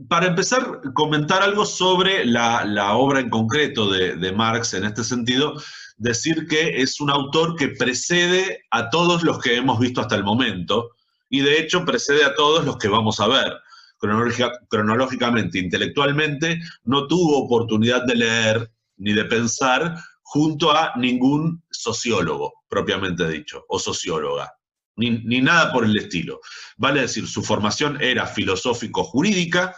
Para empezar, comentar algo sobre la obra en concreto de Marx en este sentido, decir que es un autor que precede a todos los que hemos visto hasta el momento y de hecho precede a todos los que vamos a ver. Cronológicamente, intelectualmente, no tuvo oportunidad de leer ni de pensar junto a ningún sociólogo, propiamente dicho, o socióloga, ni nada por el estilo. Vale decir, su formación era filosófico-jurídica,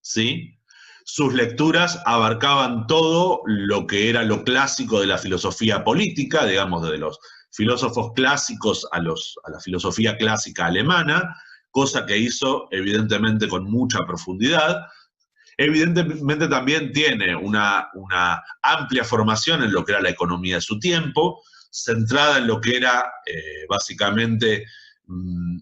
¿sí? Sus lecturas abarcaban todo lo que era lo clásico de la filosofía política, digamos, desde los filósofos clásicos a la filosofía clásica alemana, cosa que hizo evidentemente con mucha profundidad. Evidentemente también tiene una amplia formación en lo que era la economía de su tiempo, centrada en lo que era básicamente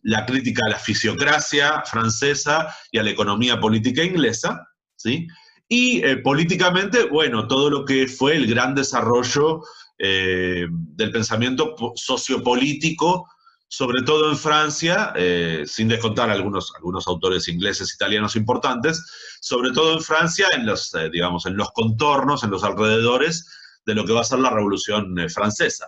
la crítica a la fisiocracia francesa y a la economía política inglesa, ¿sí? Y políticamente, bueno, todo lo que fue el gran desarrollo del pensamiento sociopolítico, sobre todo en Francia, sin descontar algunos autores ingleses, italianos importantes, sobre todo en Francia, digamos, en los contornos, en los alrededores de lo que va a ser la Revolución Francesa,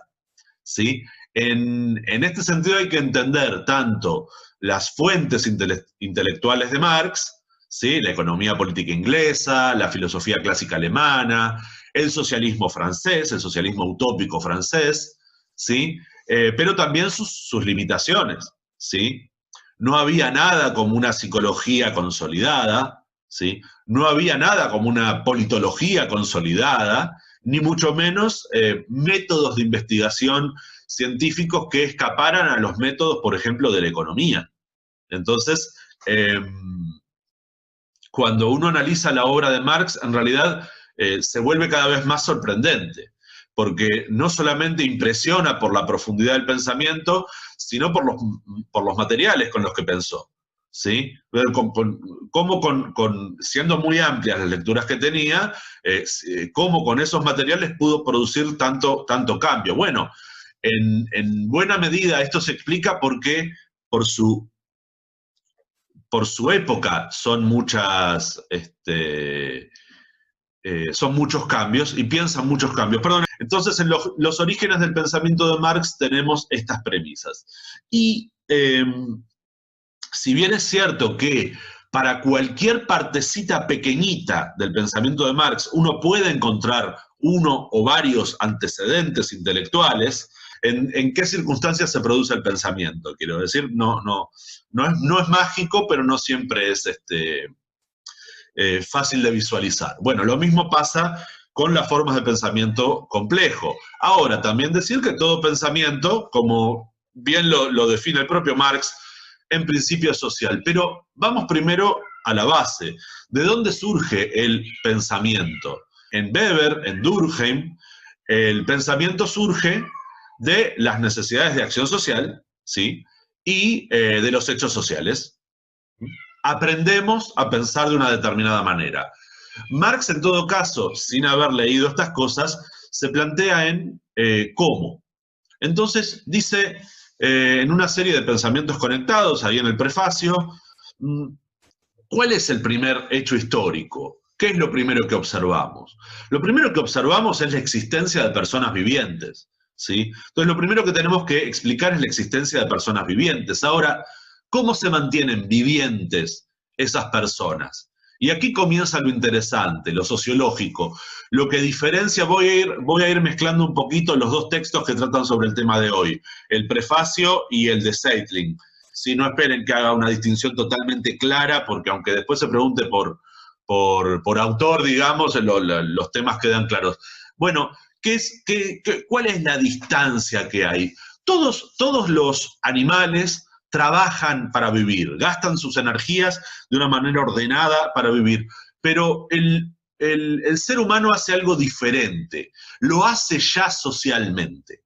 ¿sí? En este sentido hay que entender tanto las fuentes intelectuales de Marx, ¿sí? La economía política inglesa, la filosofía clásica alemana, el socialismo francés, el socialismo utópico francés, ¿sí? Pero también sus limitaciones, ¿sí? No había nada como una psicología consolidada, ¿sí? No había nada como una politología consolidada, ni mucho menos métodos de investigación científicos que escaparan a los métodos, por ejemplo, de la economía. Entonces, cuando uno analiza la obra de Marx, en realidad se vuelve cada vez más sorprendente, porque no solamente impresiona por la profundidad del pensamiento, sino por los materiales con los que pensó. ¿Sí? Cómo siendo muy amplias las lecturas que tenía, cómo con esos materiales pudo producir tanto cambio. Bueno, en buena medida esto se explica porque por su por su época son muchos cambios y piensan muchos cambios. Perdón. Entonces, en los orígenes del pensamiento de Marx tenemos estas premisas. Y si bien es cierto que para cualquier partecita pequeñita del pensamiento de Marx uno puede encontrar uno o varios antecedentes intelectuales, en qué circunstancias se produce el pensamiento, quiero decir, no es mágico, pero no siempre es fácil de visualizar. Bueno, lo mismo pasa con las formas de pensamiento complejo. Ahora, también decir que todo pensamiento, como bien lo define el propio Marx, en principio es social. Pero vamos primero a la base. ¿De dónde surge el pensamiento? En Weber, en Durkheim, el pensamiento surge de las necesidades de acción social, ¿sí? Y de los hechos sociales. Aprendemos a pensar de una determinada manera. Marx, en todo caso, sin haber leído estas cosas, se plantea en cómo. Entonces dice en una serie de pensamientos conectados, ahí en el prefacio, ¿cuál es el primer hecho histórico? ¿Qué es lo primero que observamos? Lo primero que observamos es la existencia de personas vivientes, ¿sí? Entonces lo primero que tenemos que explicar es la existencia de personas vivientes. Ahora, ¿cómo se mantienen vivientes esas personas? Y aquí comienza lo interesante, lo sociológico, lo que diferencia, voy a ir mezclando un poquito los dos textos que tratan sobre el tema de hoy, el prefacio y el de Seitling. Si no esperen que haga una distinción totalmente clara, porque aunque después se pregunte por autor, digamos, los temas quedan claros. Bueno, ¿cuál es la distancia que hay? Todos los animales trabajan para vivir, gastan sus energías de una manera ordenada para vivir, pero el ser humano hace algo diferente, lo hace ya socialmente.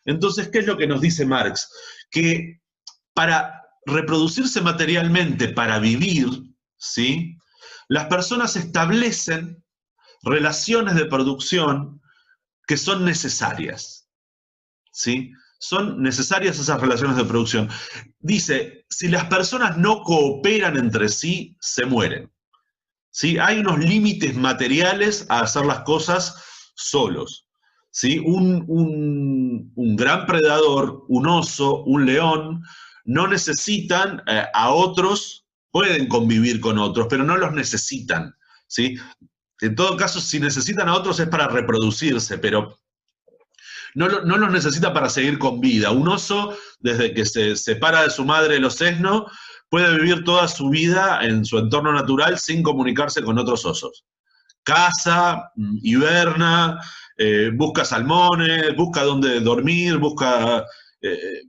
Entonces, ¿qué es lo que nos dice Marx? Que para reproducirse materialmente, para vivir, ¿sí? Las personas establecen relaciones de producción que son necesarias, ¿sí? Son necesarias esas relaciones de producción. Dice, si las personas no cooperan entre sí, se mueren. ¿sí? Hay unos límites materiales a hacer las cosas solos. ¿Sí? Un gran predador, un oso, un león, no necesitan a otros, pueden convivir con otros, pero no los necesitan. ¿Sí? En todo caso, si necesitan a otros es para reproducirse, pero no los necesita para seguir con vida. Un oso, desde que se separa de su madre los sesno, puede vivir toda su vida en su entorno natural sin comunicarse con otros osos. Caza, hiberna, busca salmones, busca dónde dormir, busca eh,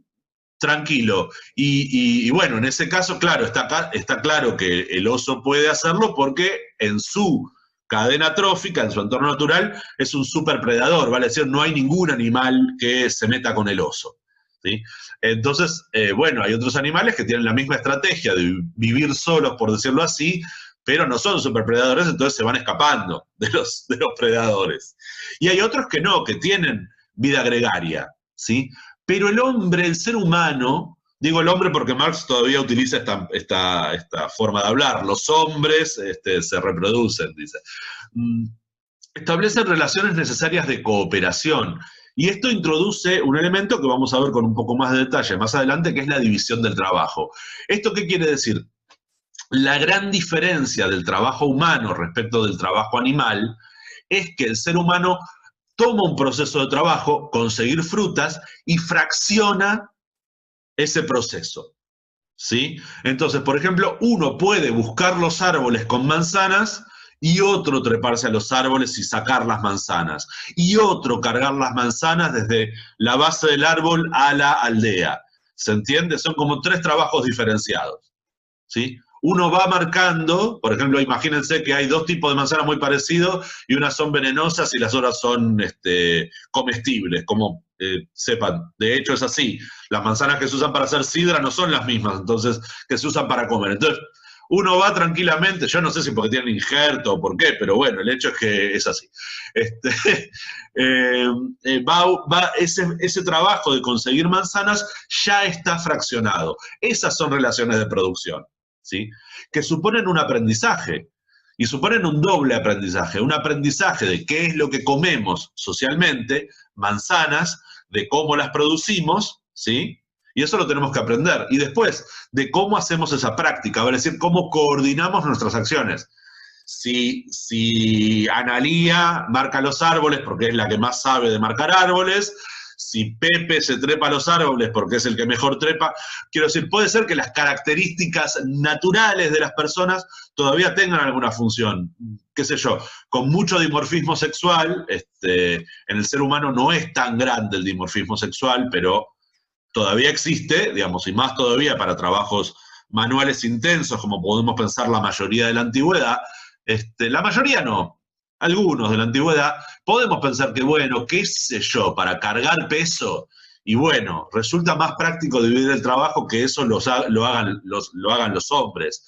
tranquilo. Y bueno, en ese caso, claro, está claro que el oso puede hacerlo porque en su cadena trófica, en su entorno natural, es un superpredador, ¿vale? Es decir, no hay ningún animal que se meta con el oso. ¿Sí? Entonces, bueno, hay otros animales que tienen la misma estrategia de vivir solos, por decirlo así, pero no son superpredadores, entonces se van escapando de los predadores. Y hay otros que no, que tienen vida gregaria, ¿sí? Pero el hombre, el ser humano, digo el hombre porque Marx todavía utiliza esta forma de hablar, los hombres se reproducen, dice. Establecen relaciones necesarias de cooperación. Y esto introduce un elemento que vamos a ver con un poco más de detalle más adelante, que es la división del trabajo. ¿Esto qué quiere decir? La gran diferencia del trabajo humano respecto del trabajo animal es que el ser humano toma un proceso de trabajo, conseguir frutas, y fracciona ese proceso. ¿Sí? Entonces, por ejemplo, uno puede buscar los árboles con manzanas y otro treparse a los árboles y sacar las manzanas. Y otro cargar las manzanas desde la base del árbol a la aldea. ¿Se entiende? Son como tres trabajos diferenciados. ¿Sí? Uno va marcando, por ejemplo, imagínense que hay dos tipos de manzanas muy parecidos y unas son venenosas y las otras son comestibles, como sepan. De hecho es así. Las manzanas que se usan para hacer sidra no son las mismas, entonces, que se usan para comer. Entonces, uno va tranquilamente, yo no sé si porque tienen injerto o por qué, pero bueno, el hecho es que es así. Ese trabajo de conseguir manzanas ya está fraccionado. Esas son relaciones de producción. ¿Sí? Que suponen un aprendizaje y suponen un doble aprendizaje, un aprendizaje de qué es lo que comemos socialmente, manzanas, de cómo las producimos, ¿sí? Y eso lo tenemos que aprender. Y después, de cómo hacemos esa práctica, es decir, cómo coordinamos nuestras acciones. Si Analía marca los árboles porque es la que más sabe de marcar árboles, si Pepe se trepa a los árboles porque es el que mejor trepa, quiero decir, puede ser que las características naturales de las personas todavía tengan alguna función. Qué sé yo, con mucho dimorfismo sexual, en el ser humano no es tan grande el dimorfismo sexual, pero todavía existe, digamos, y más todavía para trabajos manuales intensos, como podemos pensar la mayoría de la antigüedad. La mayoría no, algunos de la antigüedad, podemos pensar que, bueno, qué sé yo, para cargar peso, y bueno, resulta más práctico dividir el trabajo que eso lo hagan los hombres.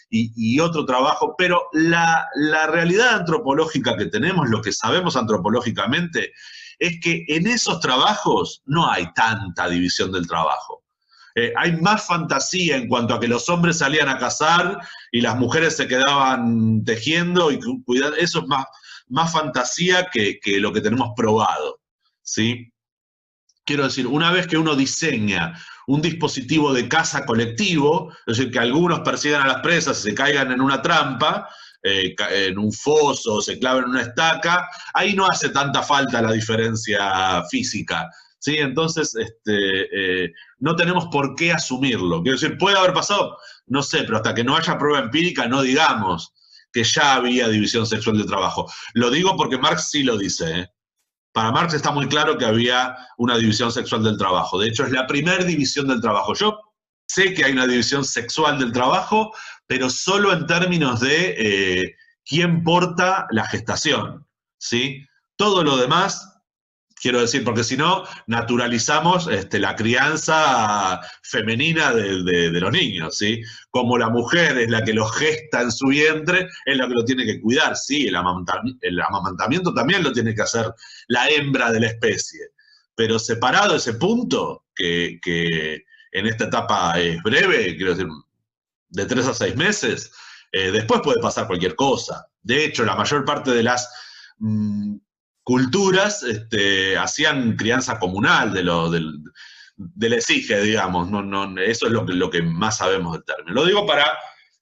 Y otro trabajo, pero la realidad antropológica que tenemos, lo que sabemos antropológicamente, es que en esos trabajos no hay tanta división del trabajo. Hay más fantasía en cuanto a que los hombres salían a cazar y las mujeres se quedaban tejiendo y cuidando. Eso es más fantasía que lo que tenemos probado. ¿Sí? Quiero decir, una vez que uno diseña un dispositivo de caza colectivo, es decir, que algunos persigan a las presas y se caigan en una trampa, en un foso, se claven en una estaca, ahí no hace tanta falta la diferencia física. ¿Sí? Entonces, no tenemos por qué asumirlo. Quiero decir, ¿puede haber pasado? No sé, pero hasta que no haya prueba empírica, no digamos que ya había división sexual de trabajo. Lo digo porque Marx sí lo dice, ¿eh? Para Marx está muy claro que había una división sexual del trabajo. De hecho, es la primera división del trabajo. Yo sé que hay una división sexual del trabajo, pero solo en términos de quién porta la gestación. ¿Sí? Todo lo demás, quiero decir, porque si no, naturalizamos la crianza femenina de los niños, ¿sí? Como la mujer es la que lo gesta en su vientre, es la que lo tiene que cuidar, sí, el amamantamiento también lo tiene que hacer la hembra de la especie, pero separado ese punto, que en esta etapa es breve, quiero decir, de 3 a 6 meses, Después puede pasar cualquier cosa. De hecho, la mayor parte de las culturas hacían crianza comunal del exige, digamos. Eso es lo que más sabemos del término. Lo digo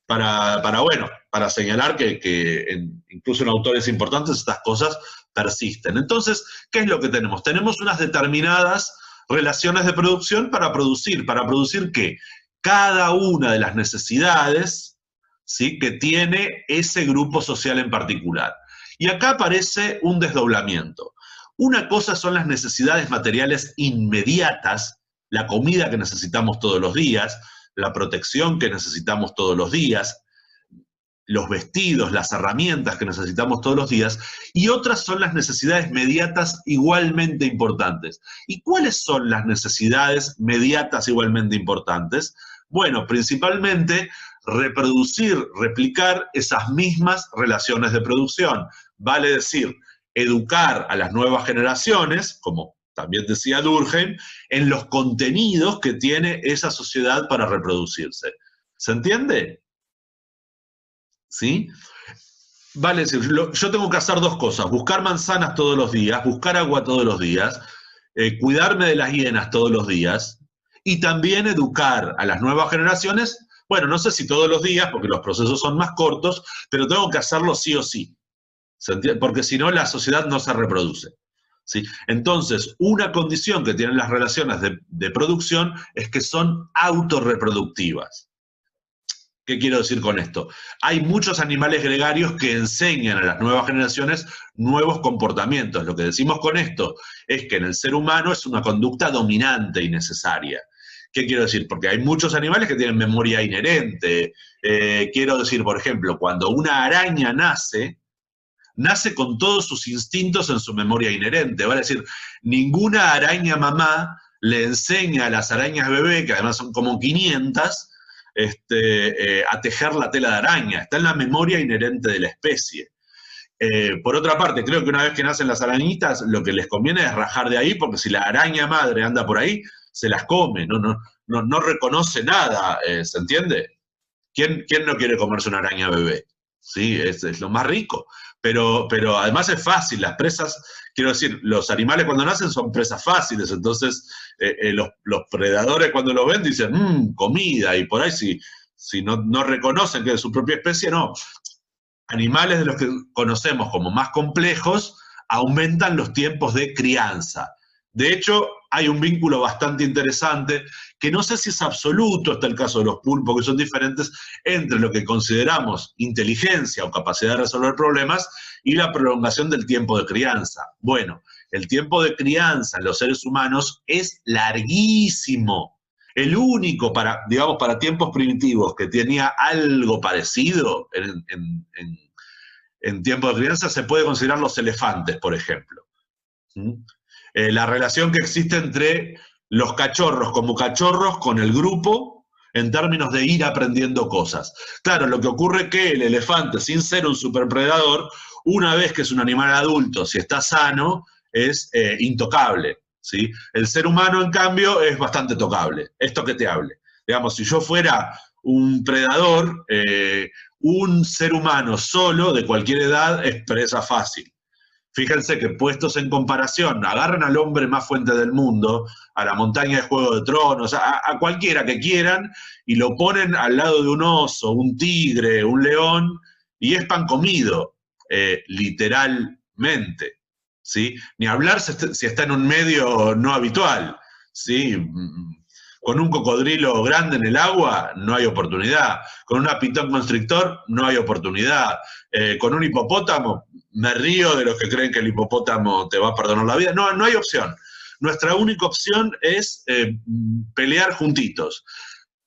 para señalar que incluso en autores importantes estas cosas persisten. Entonces, ¿qué es lo que tenemos? Tenemos unas determinadas relaciones de producción para producir. ¿Para producir qué? Cada una de las necesidades, ¿sí?, que tiene ese grupo social en particular. Y acá aparece un desdoblamiento. Una cosa son las necesidades materiales inmediatas, la comida que necesitamos todos los días, la protección que necesitamos todos los días, los vestidos, las herramientas que necesitamos todos los días, y otras son las necesidades mediatas igualmente importantes. ¿Y cuáles son las necesidades mediatas igualmente importantes? Bueno, principalmente reproducir, replicar esas mismas relaciones de producción. Vale decir, educar a las nuevas generaciones, como también decía Durkheim, en los contenidos que tiene esa sociedad para reproducirse. ¿Se entiende? ¿Sí? Vale decir, yo tengo que hacer dos cosas: buscar manzanas todos los días, buscar agua todos los días, cuidarme de las hienas todos los días, y también educar a las nuevas generaciones. Bueno, no sé si todos los días, porque los procesos son más cortos, pero tengo que hacerlo sí o sí. Porque si no, la sociedad no se reproduce. ¿Sí? Entonces, una condición que tienen las relaciones de producción es que son autorreproductivas. ¿Qué quiero decir con esto? Hay muchos animales gregarios que enseñan a las nuevas generaciones nuevos comportamientos. Lo que decimos con esto es que en el ser humano es una conducta dominante y necesaria. ¿Qué quiero decir? Porque hay muchos animales que tienen memoria inherente. Quiero decir, por ejemplo, cuando una araña nace con todos sus instintos en su memoria inherente. Vale decir, ninguna araña mamá le enseña a las arañas bebé, que además son como 500, a tejer la tela de araña. Está en la memoria inherente de la especie. Por otra parte, creo que una vez que nacen las arañitas, lo que les conviene es rajar de ahí, porque si la araña madre anda por ahí, se las come, no reconoce nada, ¿se entiende? ¿Quién no quiere comerse una araña bebé? Sí, es lo más rico. Pero además es fácil, las presas, quiero decir, los animales cuando nacen son presas fáciles, entonces los predadores cuando lo ven dicen, comida, y por ahí si no reconocen que es de su propia especie, no. Animales de los que conocemos como más complejos aumentan los tiempos de crianza. De hecho, hay un vínculo bastante interesante, que no sé si es absoluto, está el caso de los pulpos, que son diferentes, entre lo que consideramos inteligencia o capacidad de resolver problemas y la prolongación del tiempo de crianza. Bueno, el tiempo de crianza en los seres humanos es larguísimo. El único para tiempos primitivos que tenía algo parecido en tiempo de crianza se puede considerar los elefantes, por ejemplo. ¿Mm? La relación que existe entre los cachorros como cachorros con el grupo en términos de ir aprendiendo cosas. Claro, lo que ocurre es que el elefante, sin ser un superpredador, una vez que es un animal adulto, si está sano, es intocable. ¿Sí? El ser humano, en cambio, es bastante tocable, es toqueteable. Digamos, si yo fuera un predador, un ser humano solo, de cualquier edad, es presa fácil. Fíjense que puestos en comparación, agarran al hombre más fuerte del mundo, a la montaña de Juego de Tronos, a cualquiera que quieran, y lo ponen al lado de un oso, un tigre, un león, y es pan comido, literalmente. ¿Sí? Ni hablar si está en un medio no habitual. ¿Sí? Con un cocodrilo grande en el agua no hay oportunidad. Con una pitón constrictor no hay oportunidad. Con un hipopótamo, me río de los que creen que el hipopótamo te va a perdonar la vida. No hay opción. Nuestra única opción es pelear juntitos.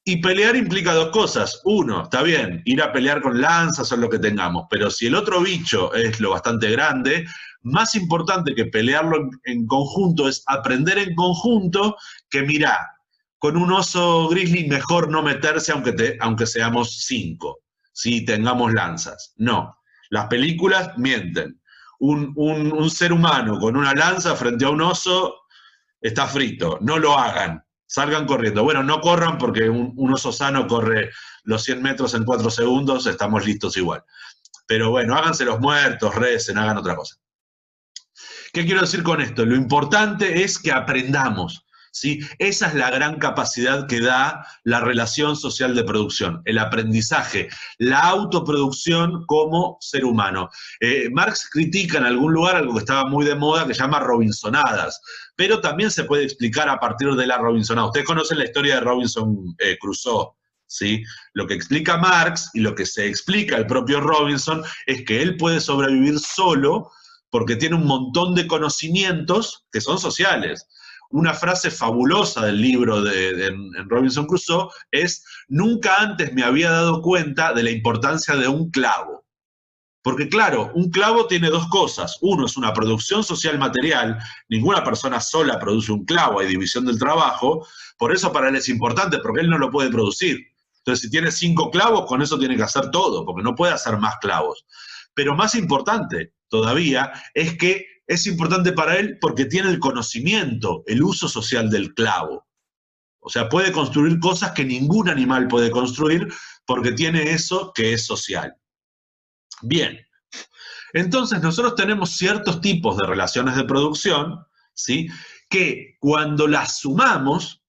Y pelear implica dos cosas. Uno, está bien, ir a pelear con lanzas o lo que tengamos, pero si el otro bicho es lo bastante grande, más importante que pelearlo en conjunto es aprender en conjunto que, mirá, con un oso grizzly mejor no meterse aunque seamos 5, si tengamos lanzas. No, las películas mienten. Un ser humano con una lanza frente a un oso está frito, no lo hagan. Salgan corriendo. Bueno, no corran porque un oso sano corre los 100 metros en 4 segundos, estamos listos igual. Pero bueno, háganse los muertos, recen, hagan otra cosa. ¿Qué quiero decir con esto? Lo importante es que aprendamos, ¿sí? Esa es la gran capacidad que da la relación social de producción, el aprendizaje, la autoproducción como ser humano. Marx critica en algún lugar algo que estaba muy de moda que se llama Robinsonadas, pero también se puede explicar a partir de la Robinsonada. Ustedes conocen la historia de Robinson Crusoe, ¿sí? Lo que explica Marx y lo que se explica el propio Robinson es que él puede sobrevivir solo porque tiene un montón de conocimientos que son sociales. Una frase fabulosa del libro en Robinson Crusoe es: nunca antes me había dado cuenta de la importancia de un clavo. Porque claro, un clavo tiene dos cosas. Uno es una producción social material, ninguna persona sola produce un clavo, hay división del trabajo, por eso para él es importante, porque él no lo puede producir. Entonces, si tiene 5 clavos, con eso tiene que hacer todo, porque no puede hacer más clavos. Pero más importante todavía es que es importante para él porque tiene el conocimiento, el uso social del clavo. O sea, puede construir cosas que ningún animal puede construir porque tiene eso que es social. Bien, entonces nosotros tenemos ciertos tipos de relaciones de producción, ¿sí? Que cuando las sumamos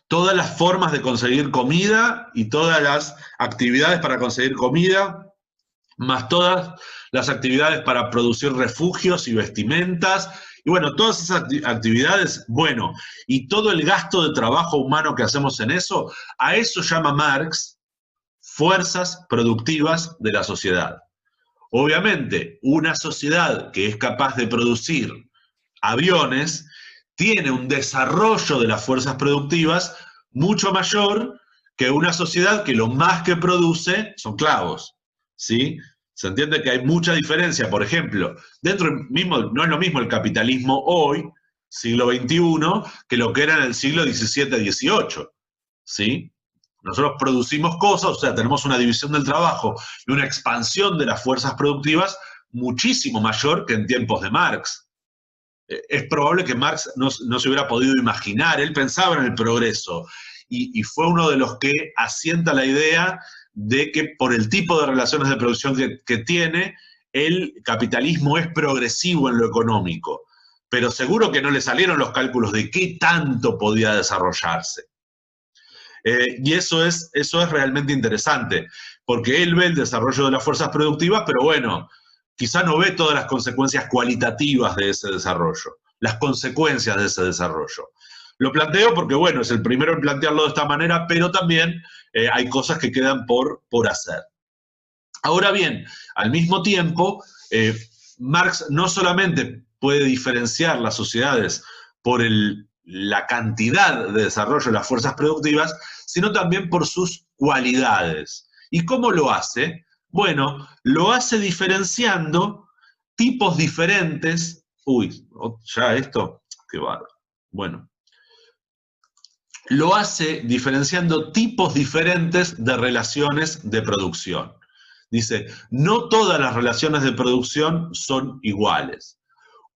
todas las formas de conseguir comida y todas las actividades para conseguir comida, más todas las actividades para producir refugios y vestimentas, y bueno, todas esas actividades, bueno, y todo el gasto de trabajo humano que hacemos en eso, a eso llama Marx fuerzas productivas de la sociedad. Obviamente, una sociedad que es capaz de producir aviones tiene un desarrollo de las fuerzas productivas mucho mayor que una sociedad que lo más que produce son clavos, ¿sí? Se entiende que hay mucha diferencia. Por ejemplo, dentro mismo, no es lo mismo el capitalismo hoy, siglo XXI, que lo que era en el siglo XVII-XVIII, ¿sí? Nosotros producimos cosas, o sea, tenemos una división del trabajo y una expansión de las fuerzas productivas muchísimo mayor que en tiempos de Marx. Es probable que Marx no se hubiera podido imaginar, él pensaba en el progreso y fue uno de los que asienta la idea de que por el tipo de relaciones de producción que tiene, el capitalismo es progresivo en lo económico, pero seguro que no le salieron los cálculos de qué tanto podía desarrollarse. Y eso es realmente interesante, porque él ve el desarrollo de las fuerzas productivas, pero bueno, quizá no ve todas las consecuencias cualitativas de ese desarrollo, las consecuencias de ese desarrollo. Lo planteo porque, bueno, es el primero en plantearlo de esta manera, pero también hay cosas que quedan por hacer. Ahora bien, al mismo tiempo, Marx no solamente puede diferenciar las sociedades por la cantidad de desarrollo de las fuerzas productivas, sino también por sus cualidades. ¿Y cómo lo hace? Bueno, lo hace diferenciando tipos diferentes. Uy, ya esto, qué bárbaro. Bueno, lo hace diferenciando tipos diferentes de relaciones de producción. Dice, no todas las relaciones de producción son iguales.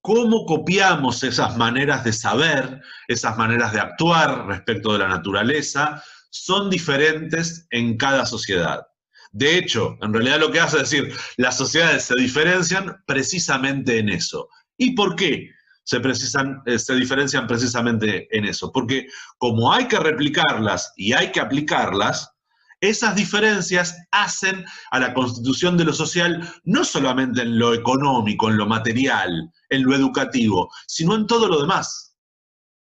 ¿Cómo copiamos esas maneras de saber, esas maneras de actuar respecto de la naturaleza? Son diferentes en cada sociedad. De hecho, en realidad lo que hace es decir, las sociedades se diferencian precisamente en eso. ¿Y por qué se diferencian precisamente en eso? Porque como hay que replicarlas y hay que aplicarlas, esas diferencias hacen a la constitución de lo social no solamente en lo económico, en lo material, en lo educativo, sino en todo lo demás.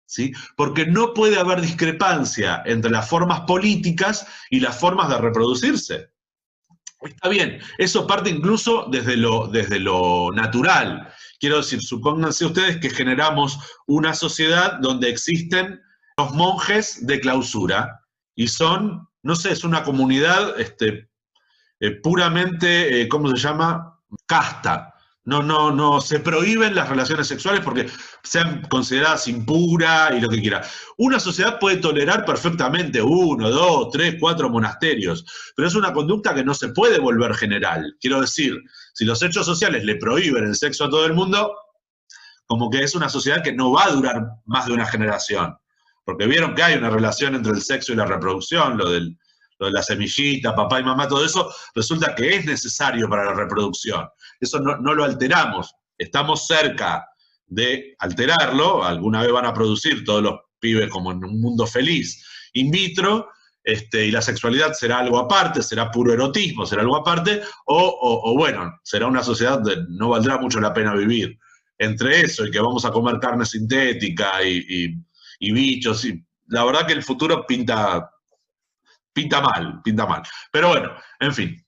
¿Sí? Porque no puede haber discrepancia entre las formas políticas y las formas de reproducirse. Está bien, eso parte incluso desde lo natural. Quiero decir, supónganse ustedes que generamos una sociedad donde existen los monjes de clausura y son, no sé, es una comunidad puramente, ¿cómo se llama? Casta. No, se prohíben las relaciones sexuales porque sean consideradas impuras y lo que quiera. Una sociedad puede tolerar perfectamente 1, 2, 3, 4 monasterios, pero es una conducta que no se puede volver general. Quiero decir, si los hechos sociales le prohíben el sexo a todo el mundo, como que es una sociedad que no va a durar más de una generación. Porque vieron que hay una relación entre el sexo y la reproducción, lo de la semillita, papá y mamá, todo eso, resulta que es necesario para la reproducción. Eso no lo alteramos. Estamos cerca de alterarlo, alguna vez van a producir todos los pibes como en un mundo feliz in vitro, y la sexualidad será algo aparte, será puro erotismo, será algo aparte, o bueno, será una sociedad donde no valdrá mucho la pena vivir. Entre eso y que vamos a comer carne sintética y bichos, y la verdad que el futuro pinta mal, pinta mal. Pero bueno, en fin.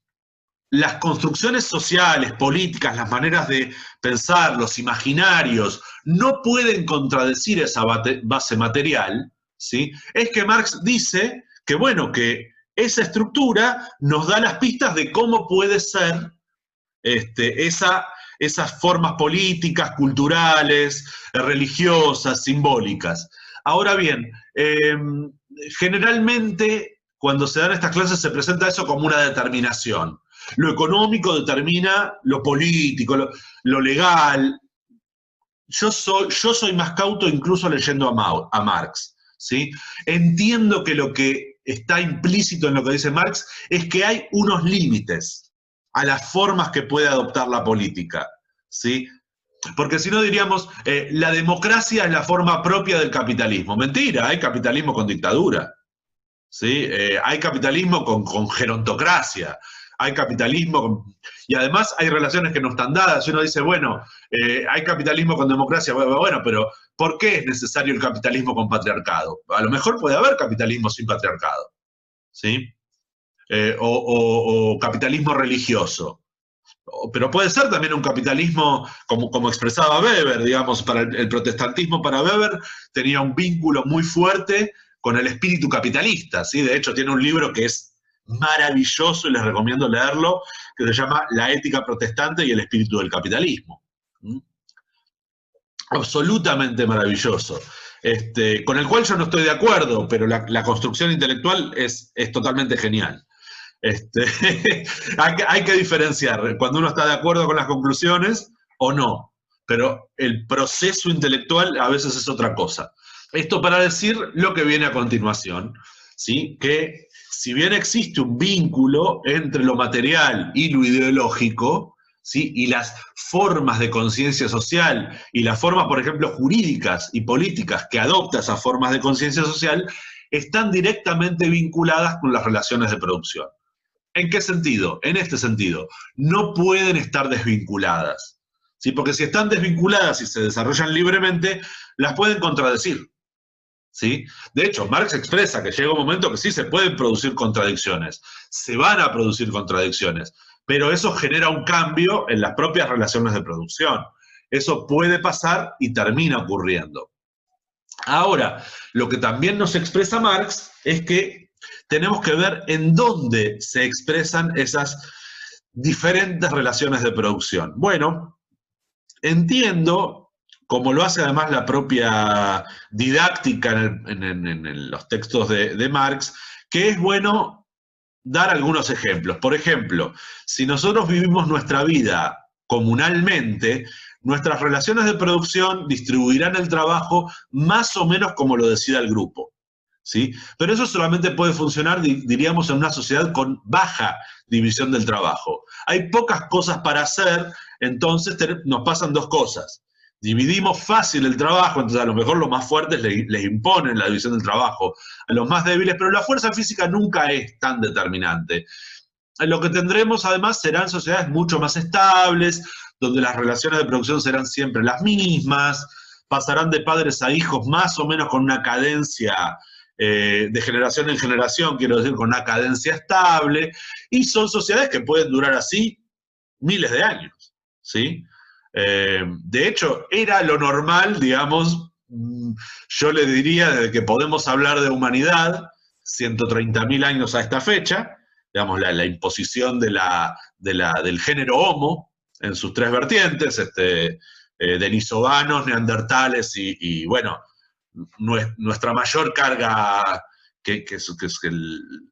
Las construcciones sociales, políticas, las maneras de pensar, los imaginarios, no pueden contradecir esa base material, ¿sí? Es que Marx dice que, bueno, que esa estructura nos da las pistas de cómo puede ser esas formas políticas, culturales, religiosas, simbólicas. Ahora bien, generalmente cuando se dan estas clases se presenta eso como una determinación. Lo económico determina lo político, lo legal. Yo soy más cauto incluso leyendo a Marx, ¿sí? Entiendo que lo que está implícito en lo que dice Marx es que hay unos límites a las formas que puede adoptar la política, ¿sí? Porque si no diríamos, la democracia es la forma propia del capitalismo. Mentira, hay capitalismo con dictadura, ¿sí? Hay capitalismo con gerontocracia, hay capitalismo y además hay relaciones que no están dadas. Uno dice, bueno, hay capitalismo con democracia, bueno, pero ¿por qué es necesario el capitalismo con patriarcado? A lo mejor puede haber capitalismo sin patriarcado, ¿sí? O capitalismo religioso. Pero puede ser también un capitalismo, como expresaba Weber, digamos, para el protestantismo para Weber tenía un vínculo muy fuerte con el espíritu capitalista, ¿sí? De hecho, tiene un libro que es maravilloso y les recomiendo leerlo, que se llama La ética protestante y el espíritu del capitalismo. ¿Mm? Absolutamente maravilloso. Con el cual yo no estoy de acuerdo, pero la construcción intelectual es totalmente genial. Hay que diferenciar cuando uno está de acuerdo con las conclusiones o no, pero el proceso intelectual a veces es otra cosa. Esto para decir lo que viene a continuación, ¿sí? Que si bien existe un vínculo entre lo material y lo ideológico, ¿sí? Y las formas de conciencia social y las formas, por ejemplo, jurídicas y políticas que adopta esas formas de conciencia social, están directamente vinculadas con las relaciones de producción. ¿En qué sentido? En este sentido, no pueden estar desvinculadas, ¿sí? Porque si están desvinculadas y se desarrollan libremente, las pueden contradecir, ¿sí? De hecho, Marx expresa que llega un momento que sí se pueden producir contradicciones, se van a producir contradicciones, pero eso genera un cambio en las propias relaciones de producción. Eso puede pasar y termina ocurriendo. Ahora, lo que también nos expresa Marx es que tenemos que ver en dónde se expresan esas diferentes relaciones de producción. Bueno, entiendo, como lo hace además la propia didáctica en los textos de Marx, que es bueno dar algunos ejemplos. Por ejemplo, si nosotros vivimos nuestra vida comunalmente, nuestras relaciones de producción distribuirán el trabajo más o menos como lo decida el grupo, ¿sí? Pero eso solamente puede funcionar, diríamos, en una sociedad con baja división del trabajo. Hay pocas cosas para hacer, entonces nos pasan dos cosas. Dividimos fácil el trabajo, entonces a lo mejor los más fuertes les imponen la división del trabajo a los más débiles, pero la fuerza física nunca es tan determinante. Lo que tendremos además serán sociedades mucho más estables, donde las relaciones de producción serán siempre las mismas, pasarán de padres a hijos más o menos con una cadencia de generación en generación, quiero decir, con una cadencia estable, y son sociedades que pueden durar así miles de años, ¿sí? De hecho, era lo normal, digamos, yo le diría desde que podemos hablar de humanidad, 130.000 años a esta fecha, digamos, la imposición del género Homo en sus tres vertientes, denisovanos, neandertales y bueno, nuestra mayor carga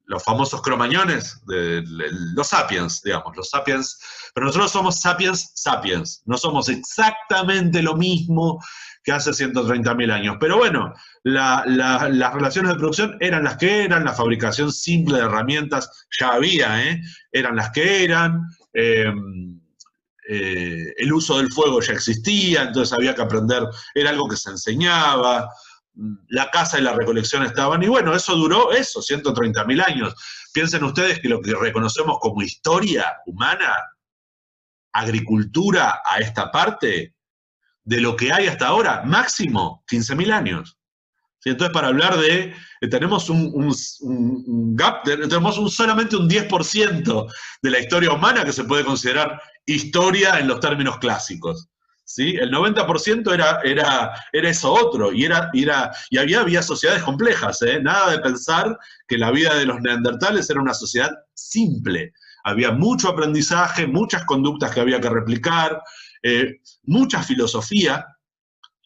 los famosos cromañones, los sapiens, digamos, los sapiens, pero nosotros somos sapiens sapiens, no somos exactamente lo mismo que hace 130.000 años. Pero bueno, las relaciones de producción eran las que eran, la fabricación simple de herramientas ya había, eran las que eran. El uso del fuego ya existía, entonces había que aprender, era algo que se enseñaba, la caza y la recolección estaban, y bueno, eso duró, 130.000 años. Piensen ustedes que lo que reconocemos como historia humana, agricultura a esta parte, de lo que hay hasta ahora, máximo 15.000 años. ¿Sí? Entonces, para hablar de, tenemos un gap, tenemos solamente un 10% de la historia humana que se puede considerar historia en los términos clásicos. ¿Sí? El 90% era eso otro, y había sociedades complejas, nada de pensar que la vida de los neandertales era una sociedad simple. Había mucho aprendizaje, muchas conductas que había que replicar, mucha filosofía.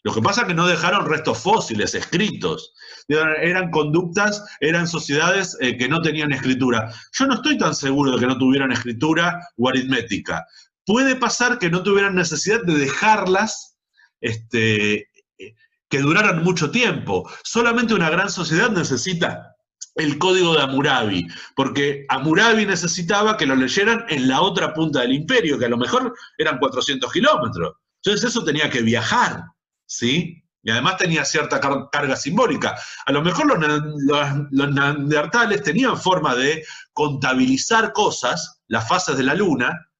Lo que pasa es que no dejaron restos fósiles escritos. Eran conductas, eran sociedades que no tenían escritura. Yo no estoy tan seguro de que no tuvieran escritura o aritmética. Puede pasar que no tuvieran necesidad de dejarlas que duraran mucho tiempo. Solamente una gran sociedad necesita el código de Hammurabi, porque Hammurabi necesitaba que lo leyeran en la otra punta del imperio, que a lo mejor eran 400 kilómetros. Entonces eso tenía que viajar. ¿Sí? Y además tenía cierta carga simbólica. A lo mejor los neandertales tenían forma de contabilizar cosas, las fases de la luna,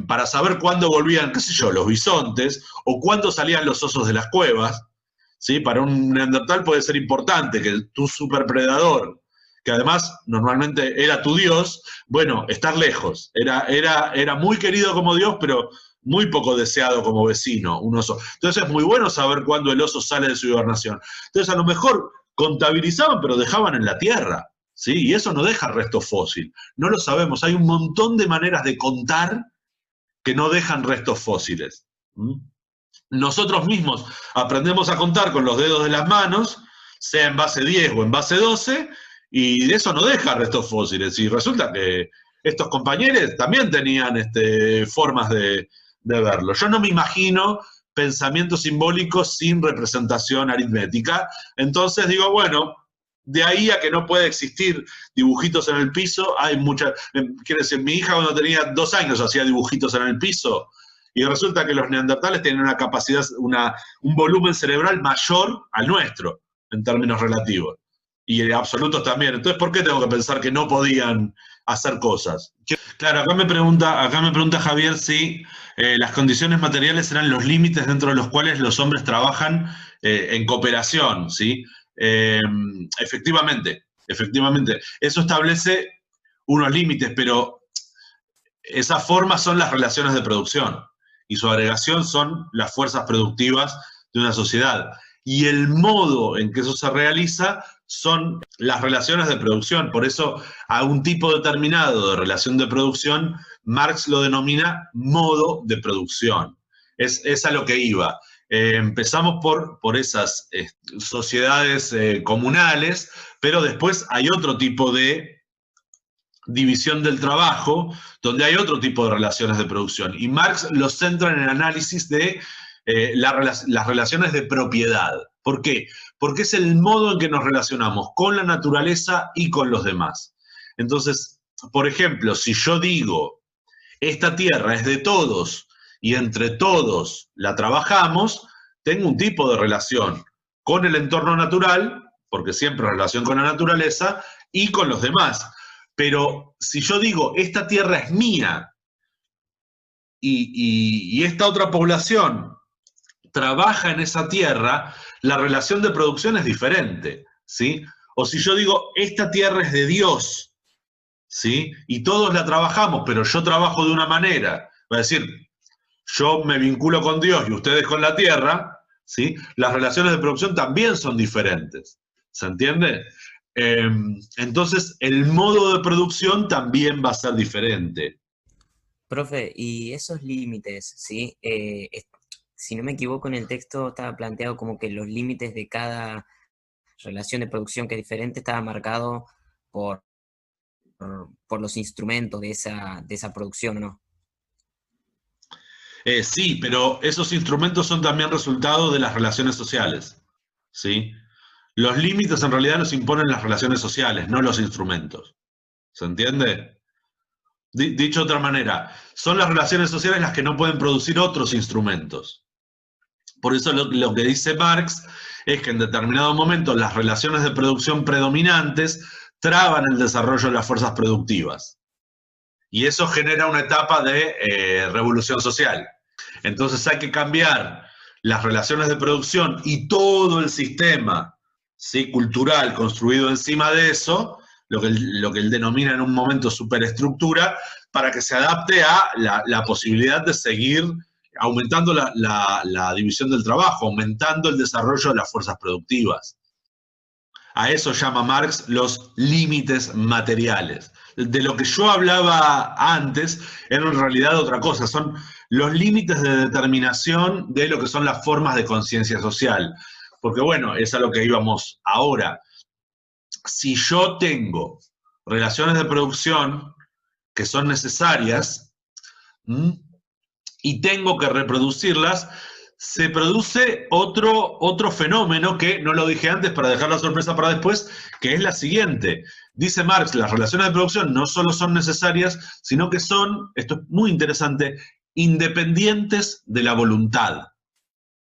para saber cuándo volvían, qué sé yo, los bisontes, o cuándo salían los osos de las cuevas. ¿Sí? Para un neandertal puede ser importante que tu superpredador, que además normalmente era tu dios, bueno, estar lejos. Era muy querido como dios, pero muy poco deseado como vecino, un oso. Entonces es muy bueno saber cuándo el oso sale de su hibernación. Entonces a lo mejor contabilizaban, pero dejaban en la tierra, ¿sí? Y eso no deja resto fósil. No lo sabemos. Hay un montón de maneras de contar que no dejan restos fósiles. ¿Mm? Nosotros mismos aprendemos a contar con los dedos de las manos, sea en base 10 o en base 12, y eso no deja restos fósiles. Y resulta que estos compañeros también tenían formas de verlo. Yo no me imagino pensamientos simbólicos sin representación aritmética. Entonces digo, bueno, de ahí a que no puede existir dibujitos en el piso, hay muchas. Quiere decir, mi hija cuando tenía 2 años hacía dibujitos en el piso, y resulta que los neandertales tienen una capacidad, un volumen cerebral mayor al nuestro, en términos relativos. Y absolutos también. Entonces, ¿por qué tengo que pensar que no podían hacer cosas? Claro, acá me pregunta Javier si las condiciones materiales eran los límites dentro de los cuales los hombres trabajan en cooperación, ¿sí? Eh, efectivamente. Eso establece unos límites, pero esas formas son las relaciones de producción y su agregación son las fuerzas productivas de una sociedad. Y el modo en que eso se realiza son las relaciones de producción. Por eso a un tipo determinado de relación de producción, Marx lo denomina modo de producción. Es a lo que iba. Empezamos por esas sociedades comunales, pero después hay otro tipo de división del trabajo, donde hay otro tipo de relaciones de producción. Y Marx lo centra en el análisis de las relaciones de propiedad. ¿Por qué? Porque es el modo en que nos relacionamos con la naturaleza y con los demás. Entonces, por ejemplo, si yo digo, esta tierra es de todos y entre todos la trabajamos, tengo un tipo de relación con el entorno natural, porque siempre relación con la naturaleza, y con los demás. Pero si yo digo, esta tierra es mía y esta otra población trabaja en esa tierra, la relación de producción es diferente, ¿sí? O si yo digo, esta tierra es de Dios, ¿sí? Y todos la trabajamos, pero yo trabajo de una manera, va a decir, yo me vinculo con Dios y ustedes con la tierra, ¿sí? Las relaciones de producción también son diferentes, ¿se entiende? Entonces, el modo de producción también va a ser diferente. Profe, y esos límites, ¿sí? Si no me equivoco, en el texto estaba planteado como que los límites de cada relación de producción que es diferente estaba marcado por, por los instrumentos de esa producción, ¿no? Sí, pero esos instrumentos son también resultado de las relaciones sociales, ¿sí? Los límites en realidad los imponen las relaciones sociales, no los instrumentos. ¿Se entiende? Dicho de otra manera, son las relaciones sociales las que no pueden producir otros instrumentos. Por eso lo que dice Marx es que en determinado momento las relaciones de producción predominantes traban el desarrollo de las fuerzas productivas. Y eso genera una etapa de revolución social. Entonces hay que cambiar las relaciones de producción y todo el sistema, ¿sí?, cultural construido encima de eso, lo que él denomina en un momento superestructura, para que se adapte a la posibilidad de seguir aumentando la división del trabajo, aumentando el desarrollo de las fuerzas productivas. A eso llama Marx los límites materiales. De lo que yo hablaba antes era en realidad otra cosa, son los límites de determinación de lo que son las formas de conciencia social. Porque bueno, es a lo que íbamos ahora. Si yo tengo relaciones de producción que son necesarias, y tengo que reproducirlas, se produce otro fenómeno que no lo dije antes para dejar la sorpresa para después, que es la siguiente. Dice Marx, las relaciones de producción no solo son necesarias, sino que son, esto es muy interesante, independientes de la voluntad.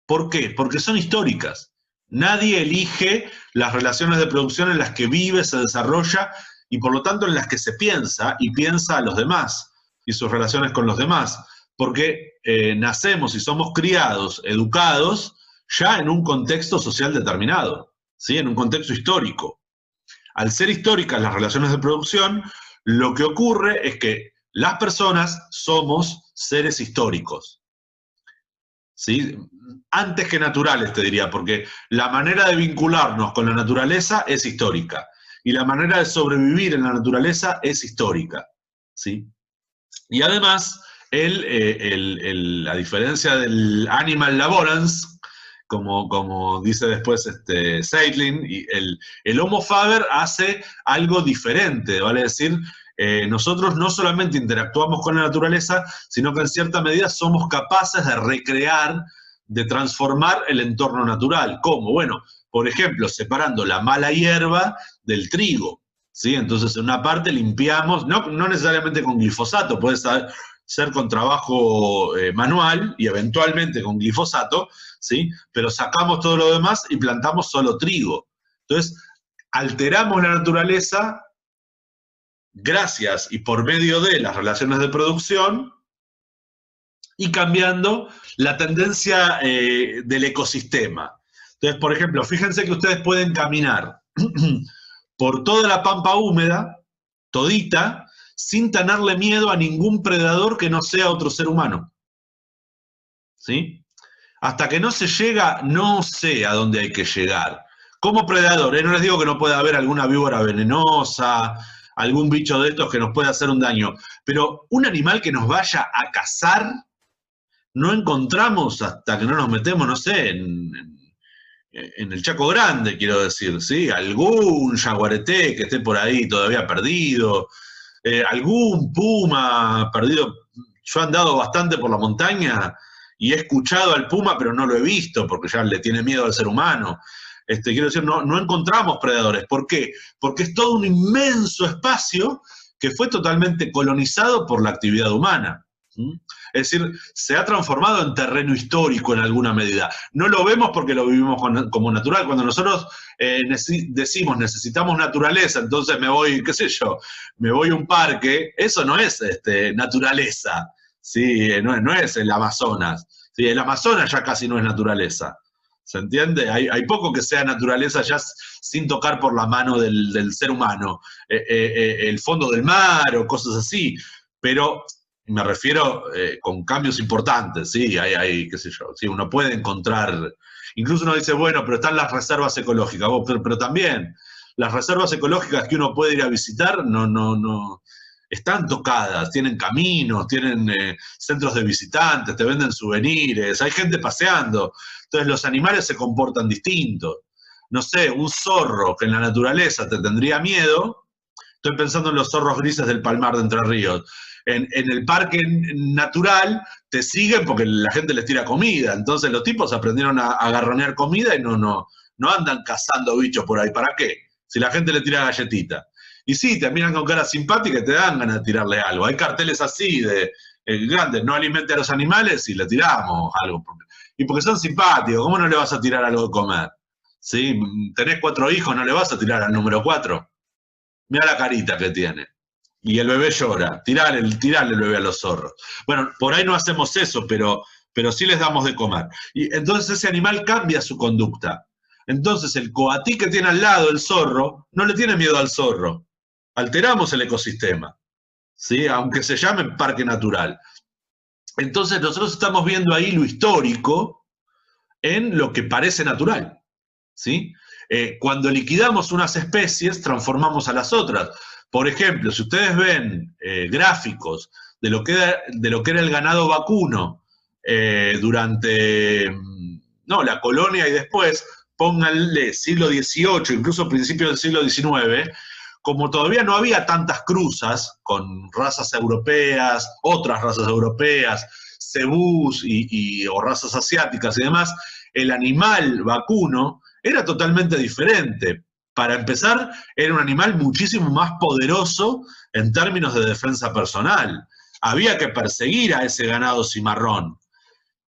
¿Por qué? Porque son históricas. Nadie elige las relaciones de producción en las que vive, se desarrolla y por lo tanto en las que se piensa y piensa a los demás y sus relaciones con los demás. Porque nacemos y somos criados, educados, ya en un contexto social determinado, ¿sí?, en un contexto histórico. Al ser históricas las relaciones de producción, lo que ocurre es que las personas somos seres históricos, ¿sí?, antes que naturales, te diría, porque la manera de vincularnos con la naturaleza es histórica, y la manera de sobrevivir en la naturaleza es histórica, ¿sí? Y además, a diferencia del animal laborance, como dice después Zeitlin, el Homo faber hace algo diferente, vale decir, nosotros no solamente interactuamos con la naturaleza, sino que en cierta medida somos capaces de recrear, de transformar el entorno natural. ¿Cómo? Bueno, por ejemplo, separando la mala hierba del trigo, ¿sí? Entonces, en una parte limpiamos, no necesariamente con glifosato, puede ser con trabajo manual y eventualmente con glifosato, ¿sí?, pero sacamos todo lo demás y plantamos solo trigo. Entonces, alteramos la naturaleza gracias y por medio de las relaciones de producción y cambiando la tendencia del ecosistema. Entonces, por ejemplo, fíjense que ustedes pueden caminar por toda la pampa húmeda, todita, sin tenerle miedo a ningún predador que no sea otro ser humano. ¿Sí? Hasta que no se llega, no sé a dónde hay que llegar. Como predador, no les digo que no pueda haber alguna víbora venenosa, algún bicho de estos que nos pueda hacer un daño, pero un animal que nos vaya a cazar, no encontramos hasta que no nos metemos, no sé, en el Chaco Grande, quiero decir, ¿sí? Algún jaguareté que esté por ahí todavía perdido, algún puma perdido. Yo he andado bastante por la montaña y he escuchado al puma, pero no lo he visto, porque ya le tiene miedo al ser humano. Quiero decir, no encontramos predadores. ¿Por qué? Porque es todo un inmenso espacio que fue totalmente colonizado por la actividad humana. Es decir, se ha transformado en terreno histórico en alguna medida. No lo vemos porque lo vivimos como natural. Cuando nosotros decimos necesitamos naturaleza, entonces me voy, qué sé yo, me voy a un parque, eso no es naturaleza, ¿sí? No es el Amazonas. ¿Sí? El Amazonas ya casi no es naturaleza. ¿Se entiende? Hay poco que sea naturaleza ya sin tocar por la mano del ser humano. El fondo del mar o cosas así. Pero me refiero con cambios importantes, ¿sí? Hay qué sé yo, ¿sí? Uno puede encontrar, incluso uno dice, bueno, pero están las reservas ecológicas, pero también las reservas ecológicas que uno puede ir a visitar no están tocadas, tienen caminos, tienen centros de visitantes, te venden souvenirs, hay gente paseando, entonces los animales se comportan distintos. no sé, un zorro que en la naturaleza te tendría miedo, estoy pensando en los zorros grises del Palmar de Entre Ríos, en el parque natural te siguen porque la gente les tira comida, entonces los tipos aprendieron a garronear comida y no andan cazando bichos por ahí, ¿para qué? Si la gente le tira galletita. Y sí, te miran con cara simpática y te dan ganas de tirarle algo. Hay carteles así de grandes, no alimente a los animales y le tiramos algo. Y porque son simpáticos, ¿cómo no le vas a tirar algo de comer? ¿Sí? Tenés 4 hijos, no le vas a tirar al número 4. Mira la carita que tiene. Y el bebé llora. Tirale el bebé a los zorros. Bueno, por ahí no hacemos eso, pero sí les damos de comer. Y entonces ese animal cambia su conducta. Entonces el coatí que tiene al lado, el zorro, no le tiene miedo al zorro. Alteramos el ecosistema, ¿sí? Aunque se llame parque natural. Entonces nosotros estamos viendo ahí lo histórico en lo que parece natural, ¿sí? Cuando liquidamos unas especies, transformamos a las otras. Por ejemplo, si ustedes ven gráficos de lo que era el ganado vacuno durante la colonia y después, pónganle siglo XVIII, incluso principios del siglo XIX, como todavía no había tantas cruzas con razas europeas, otras razas europeas, cebús o razas asiáticas y demás, el animal vacuno era totalmente diferente. Para empezar, era un animal muchísimo más poderoso en términos de defensa personal. Había que perseguir a ese ganado cimarrón.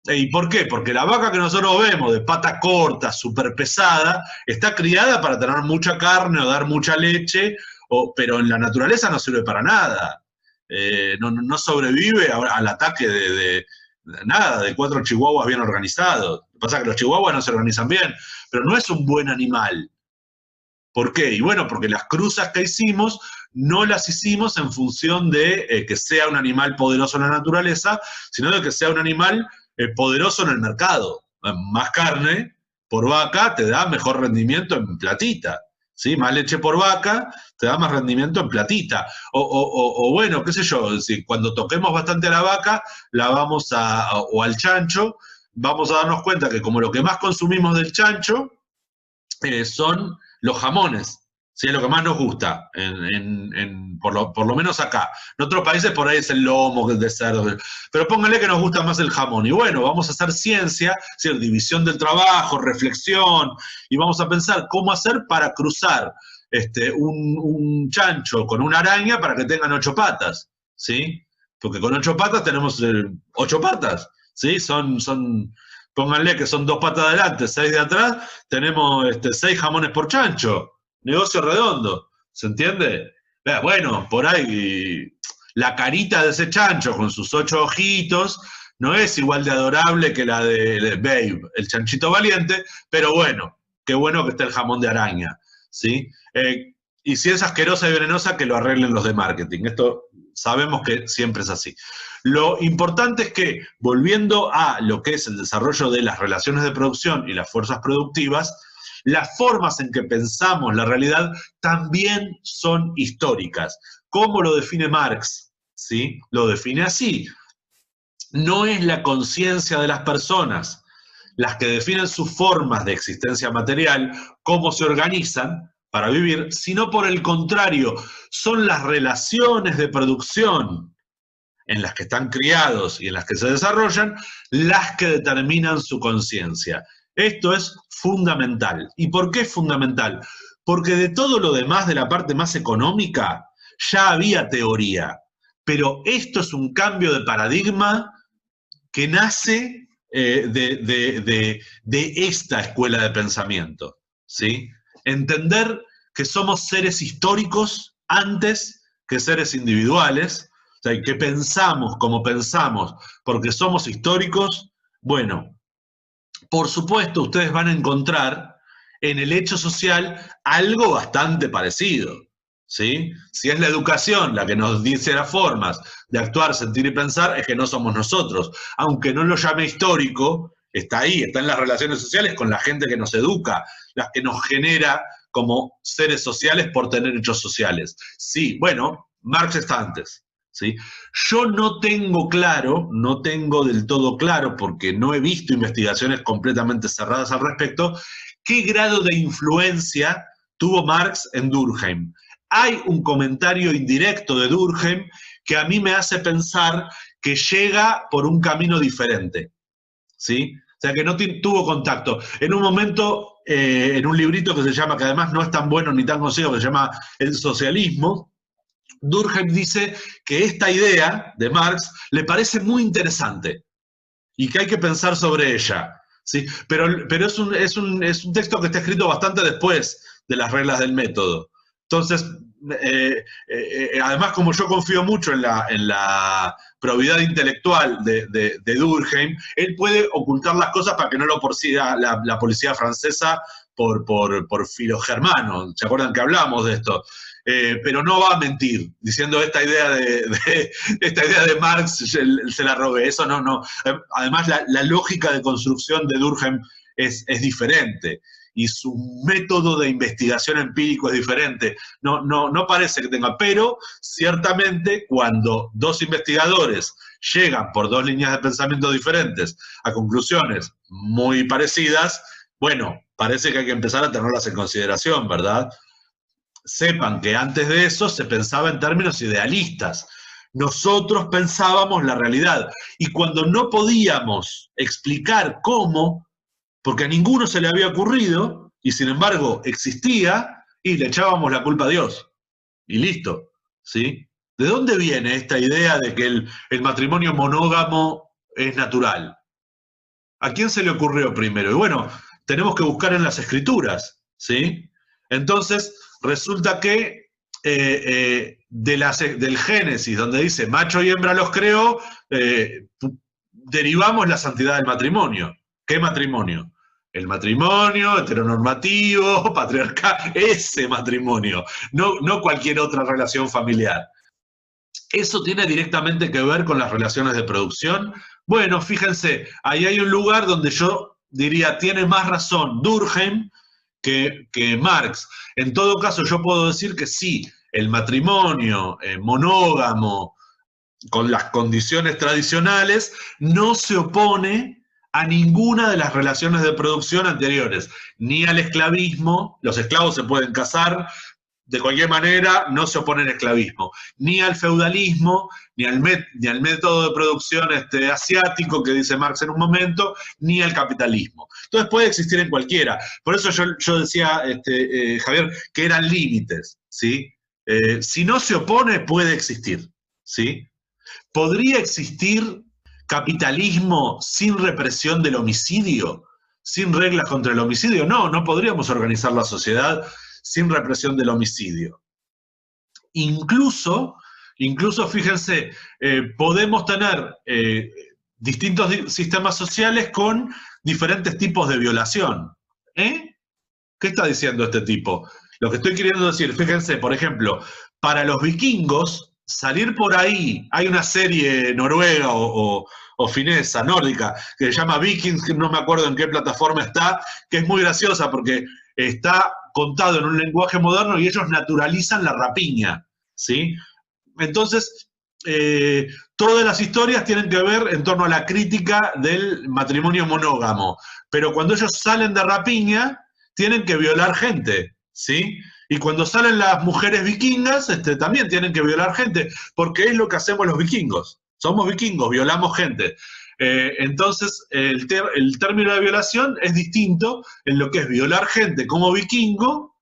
¿Y por qué? Porque la vaca que nosotros vemos de pata corta, súper pesada, está criada para tener mucha carne o dar mucha leche, pero en la naturaleza no sirve para nada. No sobrevive al ataque de 4 chihuahuas bien organizados. Lo que pasa es que los chihuahuas no se organizan bien, pero no es un buen animal. ¿Por qué? Y bueno, porque las cruzas que hicimos no las hicimos en función de que sea un animal poderoso en la naturaleza, sino de que sea un animal poderoso en el mercado. Más carne por vaca te da mejor rendimiento en platita, ¿sí? Más leche por vaca te da más rendimiento en platita. O bueno, qué sé yo, si cuando toquemos bastante a la vaca, o al chancho, vamos a darnos cuenta que como lo que más consumimos del chancho son los jamones. Sí, es lo que más nos gusta, por lo menos acá. En otros países por ahí es el lomo de cerdo, pero pónganle que nos gusta más el jamón. Y bueno, vamos a hacer ciencia, ¿sí? División del trabajo, reflexión, y vamos a pensar cómo hacer para cruzar un chancho con una araña para que tengan 8 patas, ¿sí? Porque con 8 patas tenemos 8 patas, ¿sí? Pónganle que son 2 patas adelante, 6 de atrás, tenemos 6 jamones por chancho. Negocio redondo, ¿se entiende? Bueno, por ahí la carita de ese chancho con sus 8 ojitos no es igual de adorable que la de Babe, el chanchito valiente, pero bueno, qué bueno que esté el jamón de araña, ¿sí? Y si es asquerosa y venenosa, que lo arreglen los de marketing. Esto sabemos que siempre es así. Lo importante es que, volviendo a lo que es el desarrollo de las relaciones de producción y las fuerzas productivas, las formas en que pensamos la realidad también son históricas. ¿Cómo lo define Marx? ¿Sí? Lo define así. No es la conciencia de las personas las que definen sus formas de existencia material, cómo se organizan para vivir, sino por el contrario, son las relaciones de producción en las que están criados y en las que se desarrollan, las que determinan su conciencia. Esto es fundamental. ¿Y por qué es fundamental? Porque de todo lo demás, de la parte más económica, ya había teoría. Pero esto es un cambio de paradigma que nace de esta escuela de pensamiento, ¿sí? Entender que somos seres históricos antes que seres individuales, o sea, que pensamos como pensamos porque somos históricos. Bueno, por supuesto ustedes van a encontrar en el hecho social algo bastante parecido, ¿sí? Si es la educación la que nos dice las formas de actuar, sentir y pensar, es que no somos nosotros. Aunque no lo llame histórico, está ahí, está en las relaciones sociales con la gente que nos educa, las que nos genera como seres sociales por tener hechos sociales. Sí, bueno, Marx está antes, ¿sí? Yo no tengo del todo claro, porque no he visto investigaciones completamente cerradas al respecto, ¿qué grado de influencia tuvo Marx en Durkheim? Hay un comentario indirecto de Durkheim que a mí me hace pensar que llega por un camino diferente, ¿sí? O sea, que no tuvo contacto. En un momento, en un librito que se llama, que además no es tan bueno ni tan conocido, que se llama El socialismo, Durkheim dice que esta idea de Marx le parece muy interesante y que hay que pensar sobre ella, ¿sí? Pero es un texto que está escrito bastante después de las reglas del método. Entonces, además, como yo confío mucho en la probidad intelectual de Durkheim, él puede ocultar las cosas para que no lo persiga la policía francesa por filogermano. ¿Se acuerdan que hablamos de esto? Pero no va a mentir diciendo esta idea de Marx se la robé. Eso no. Además, la lógica de construcción de Durkheim es diferente y su método de investigación empírico es diferente. No parece que tenga, pero ciertamente cuando dos investigadores llegan por dos líneas de pensamiento diferentes a conclusiones muy parecidas, bueno, parece que hay que empezar a tenerlas en consideración, ¿verdad? Sepan que antes de eso se pensaba en términos idealistas. Nosotros pensábamos la realidad. Y cuando no podíamos explicar cómo, porque a ninguno se le había ocurrido, y sin embargo existía, y le echábamos la culpa a Dios. Y listo, ¿sí? ¿De dónde viene esta idea de que el matrimonio monógamo es natural? ¿A quién se le ocurrió primero? Y bueno, tenemos que buscar en las escrituras, ¿sí? Entonces, resulta que del Génesis, donde dice macho y hembra los creó, derivamos la santidad del matrimonio. ¿Qué matrimonio? El matrimonio heteronormativo, patriarcal, ese matrimonio, no cualquier otra relación familiar. ¿Eso tiene directamente que ver con las relaciones de producción? Bueno, fíjense, ahí hay un lugar donde yo diría tiene más razón Durkheim que Marx. En todo caso, yo puedo decir que sí, el matrimonio monógamo con las condiciones tradicionales no se opone a ninguna de las relaciones de producción anteriores, ni al esclavismo, los esclavos se pueden casar, de cualquier manera no se opone al esclavismo, ni al feudalismo, ni al método de producción asiático que dice Marx en un momento, ni al capitalismo. Entonces puede existir en cualquiera. Por eso yo decía, Javier, que eran límites, ¿sí? Si no se opone, puede existir, ¿sí? ¿Podría existir capitalismo sin represión del homicidio? ¿Sin reglas contra el homicidio? No podríamos organizar la sociedad sin represión del homicidio. Incluso fíjense, podemos tener distintos sistemas sociales con diferentes tipos de violación. ¿Qué está diciendo este tipo? Lo que estoy queriendo decir, fíjense, por ejemplo, para los vikingos, salir por ahí, hay una serie noruega o finesa, nórdica, que se llama Vikings, que no me acuerdo en qué plataforma está, que es muy graciosa porque está contado en un lenguaje moderno y ellos naturalizan la rapiña, ¿sí? Entonces, todas las historias tienen que ver en torno a la crítica del matrimonio monógamo, pero cuando ellos salen de rapiña, tienen que violar gente, ¿sí? Y cuando salen las mujeres vikingas, también tienen que violar gente, porque es lo que hacemos los vikingos. Somos vikingos, violamos gente. Entonces, el término de violación es distinto en lo que es violar gente como vikingo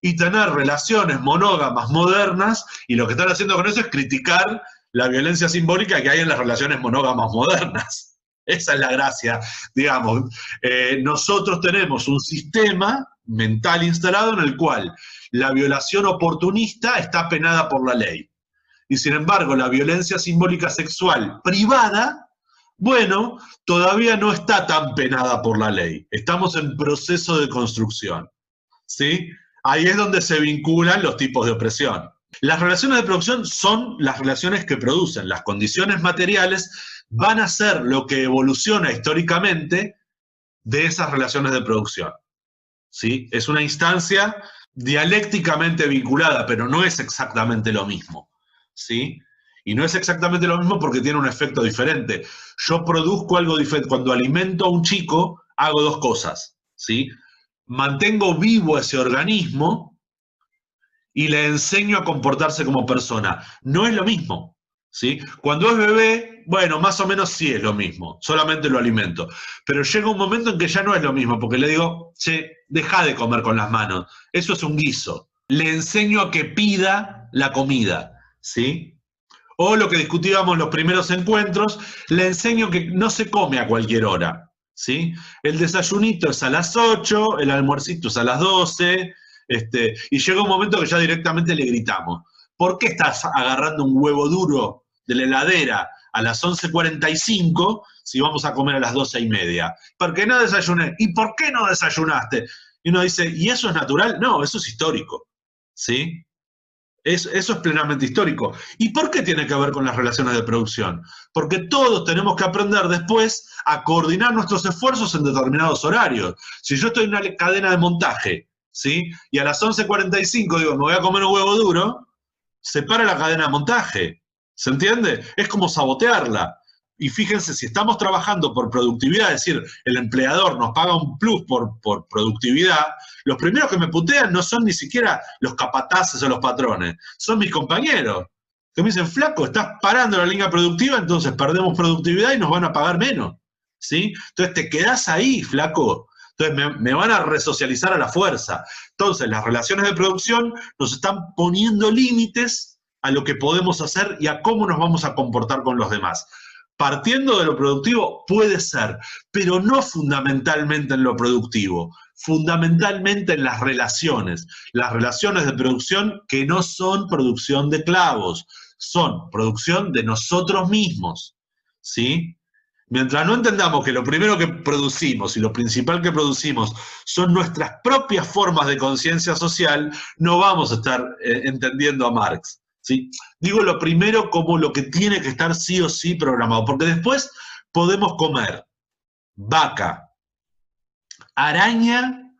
y tener relaciones monógamas modernas, y lo que están haciendo con eso es criticar la violencia simbólica que hay en las relaciones monógamas modernas. Esa es la gracia, digamos. Nosotros tenemos un sistema mental instalado en el cual la violación oportunista está penada por la ley. Y sin embargo, la violencia simbólica sexual privada, bueno, todavía no está tan penada por la ley. Estamos en proceso de construcción, ¿sí? Ahí es donde se vinculan los tipos de opresión. Las relaciones de producción son las relaciones que producen. Las condiciones materiales van a ser lo que evoluciona históricamente de esas relaciones de producción, ¿sí? Es una instancia dialécticamente vinculada, pero no es exactamente lo mismo, ¿sí? Y no es exactamente lo mismo porque tiene un efecto diferente. Yo produzco algo diferente. Cuando alimento a un chico, hago dos cosas, ¿sí? mantengo vivo a ese organismo y le enseño a comportarse como persona. No es lo mismo, ¿sí? Cuando es bebé, bueno, más o menos sí es lo mismo, solamente lo alimento. Pero llega un momento en que ya no es lo mismo, porque le digo, che, deja de comer con las manos, eso es un guiso. Le enseño a que pida la comida, ¿sí? O lo que discutíamos los primeros encuentros, le enseño que no se come a cualquier hora, ¿sí? El desayunito es a las 8, el almuercito es a las 12, y llega un momento que ya directamente le gritamos, ¿por qué estás agarrando un huevo duro de la heladera a las 11:45 si vamos a comer a las 12:30? Porque no desayuné. ¿Y por qué no desayunaste? Y uno dice, ¿y eso es natural? No, eso es histórico, ¿sí? Eso es plenamente histórico. ¿Y por qué tiene que ver con las relaciones de producción? Porque todos tenemos que aprender después a coordinar nuestros esfuerzos en determinados horarios. Si yo estoy en una cadena de montaje, ¿sí? Y a las 11:45 digo, me voy a comer un huevo duro, se para la cadena de montaje. ¿Se entiende? Es como sabotearla. Y fíjense, si estamos trabajando por productividad, es decir, el empleador nos paga un plus por productividad, los primeros que me putean no son ni siquiera los capataces o los patrones, son mis compañeros. Que me dicen, flaco, estás parando la línea productiva, entonces perdemos productividad y nos van a pagar menos. ¿Sí? Entonces te quedás ahí, flaco. Entonces me van a resocializar a la fuerza. Entonces las relaciones de producción nos están poniendo límites a lo que podemos hacer y a cómo nos vamos a comportar con los demás. Partiendo de lo productivo puede ser, pero no fundamentalmente en lo productivo, fundamentalmente en las relaciones de producción que no son producción de clavos, son producción de nosotros mismos, ¿sí? Mientras no entendamos que lo primero que producimos y lo principal que producimos son nuestras propias formas de conciencia social, no vamos a estar entendiendo a Marx. ¿Sí? Digo lo primero como lo que tiene que estar sí o sí programado, porque después podemos comer vaca, araña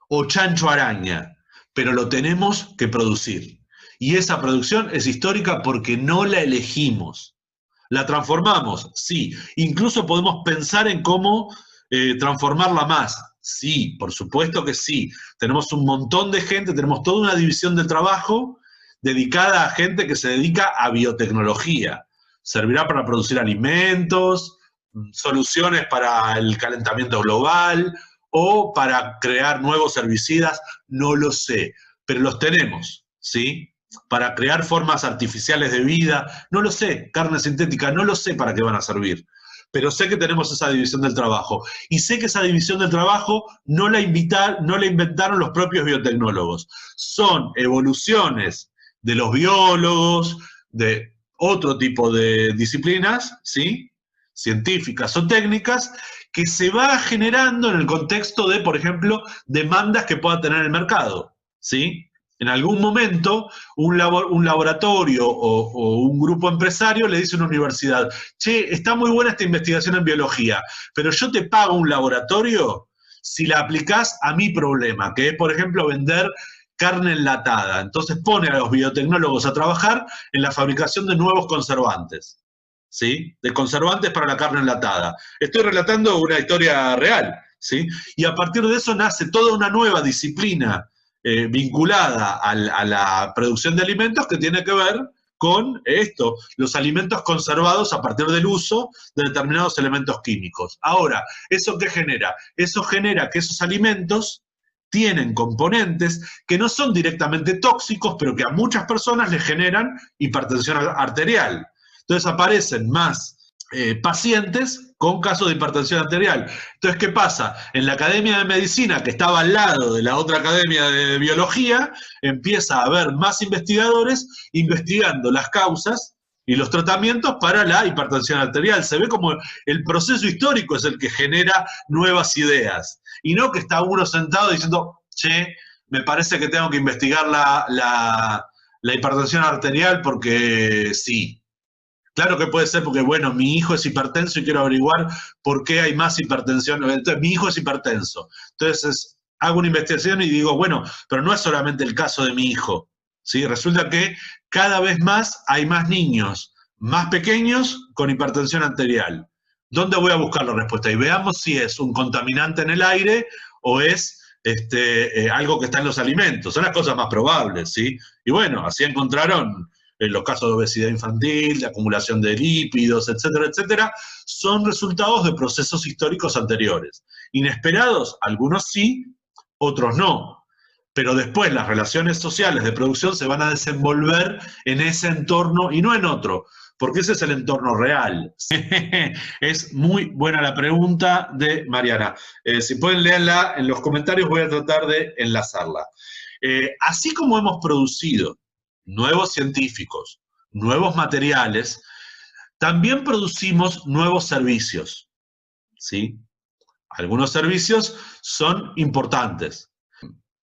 o chancho araña, pero lo tenemos que producir. Y esa producción es histórica porque no la elegimos. ¿La transformamos? Sí. Incluso podemos pensar en cómo transformarla más. Sí, por supuesto que sí. Tenemos un montón de gente, tenemos toda una división de trabajo dedicada a gente que se dedica a biotecnología. Servirá para producir alimentos, soluciones para el calentamiento global o para crear nuevos herbicidas, no lo sé, pero los tenemos, ¿sí? Para crear formas artificiales de vida, no lo sé, carne sintética, no lo sé para qué van a servir, pero sé que tenemos esa división del trabajo. Y sé que esa división del trabajo no la inventaron los propios biotecnólogos. Son evoluciones de los biólogos, de otro tipo de disciplinas, ¿sí? Científicas o técnicas, que se va generando en el contexto de, por ejemplo, demandas que pueda tener el mercado, ¿sí? En algún momento, un laboratorio o un grupo empresario le dice a una universidad, che, está muy buena esta investigación en biología, pero yo te pago un laboratorio si la aplicás a mi problema, que es, por ejemplo, vender carne enlatada. Entonces pone a los biotecnólogos a trabajar en la fabricación de nuevos conservantes, ¿sí? De conservantes para la carne enlatada. Estoy relatando una historia real, ¿sí? Y a partir de eso nace toda una nueva disciplina vinculada a la producción de alimentos que tiene que ver con esto, los alimentos conservados a partir del uso de determinados elementos químicos. Ahora, ¿eso qué genera? Eso genera que esos alimentos tienen componentes que no son directamente tóxicos, pero que a muchas personas les generan hipertensión arterial. Entonces aparecen más pacientes con casos de hipertensión arterial. Entonces, ¿qué pasa? En la Academia de Medicina, que estaba al lado de la otra Academia de Biología, empieza a haber más investigadores investigando las causas y los tratamientos para la hipertensión arterial. Se ve como el proceso histórico es el que genera nuevas ideas, y no que está uno sentado diciendo, che, me parece que tengo que investigar la hipertensión arterial porque sí. Claro que puede ser porque, bueno, mi hijo es hipertenso y quiero averiguar por qué hay más hipertensión. Entonces, mi hijo es hipertenso. Entonces, hago una investigación y digo, bueno, pero no es solamente el caso de mi hijo, ¿sí? Resulta que cada vez más hay más niños más pequeños con hipertensión arterial. ¿Dónde voy a buscar la respuesta? Y veamos si es un contaminante en el aire o es algo que está en los alimentos. Son las cosas más probables, ¿sí? Y bueno, así encontraron en los casos de obesidad infantil, de acumulación de lípidos, etcétera, etcétera, son resultados de procesos históricos anteriores. Inesperados, algunos sí, otros no. Pero después las relaciones sociales de producción se van a desenvolver en ese entorno y no en otro, porque ese es el entorno real. Es muy buena la pregunta de Mariana. Si pueden leerla en los comentarios, voy a tratar de enlazarla. Así como hemos producido nuevos científicos, nuevos materiales, también producimos nuevos servicios, ¿sí? Algunos servicios son importantes,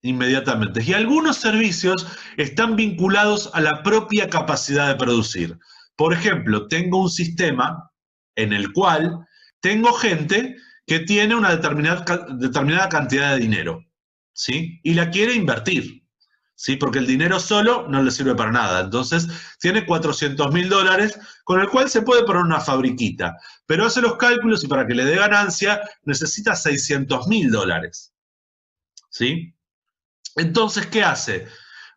inmediatamente. Y algunos servicios están vinculados a la propia capacidad de producir. Por ejemplo, tengo un sistema en el cual tengo gente que tiene una determinada cantidad de dinero, ¿sí? Y la quiere invertir, ¿sí? Porque el dinero solo no le sirve para nada. Entonces, tiene $400.000 con el cual se puede poner una fabriquita, pero hace los cálculos y para que le dé ganancia necesita $600.000, ¿sí? Entonces, ¿qué hace?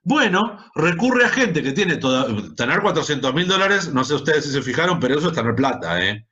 Bueno, recurre a gente que tiene tener $400.000, no sé ustedes si se fijaron, pero eso es tener plata, ¿eh?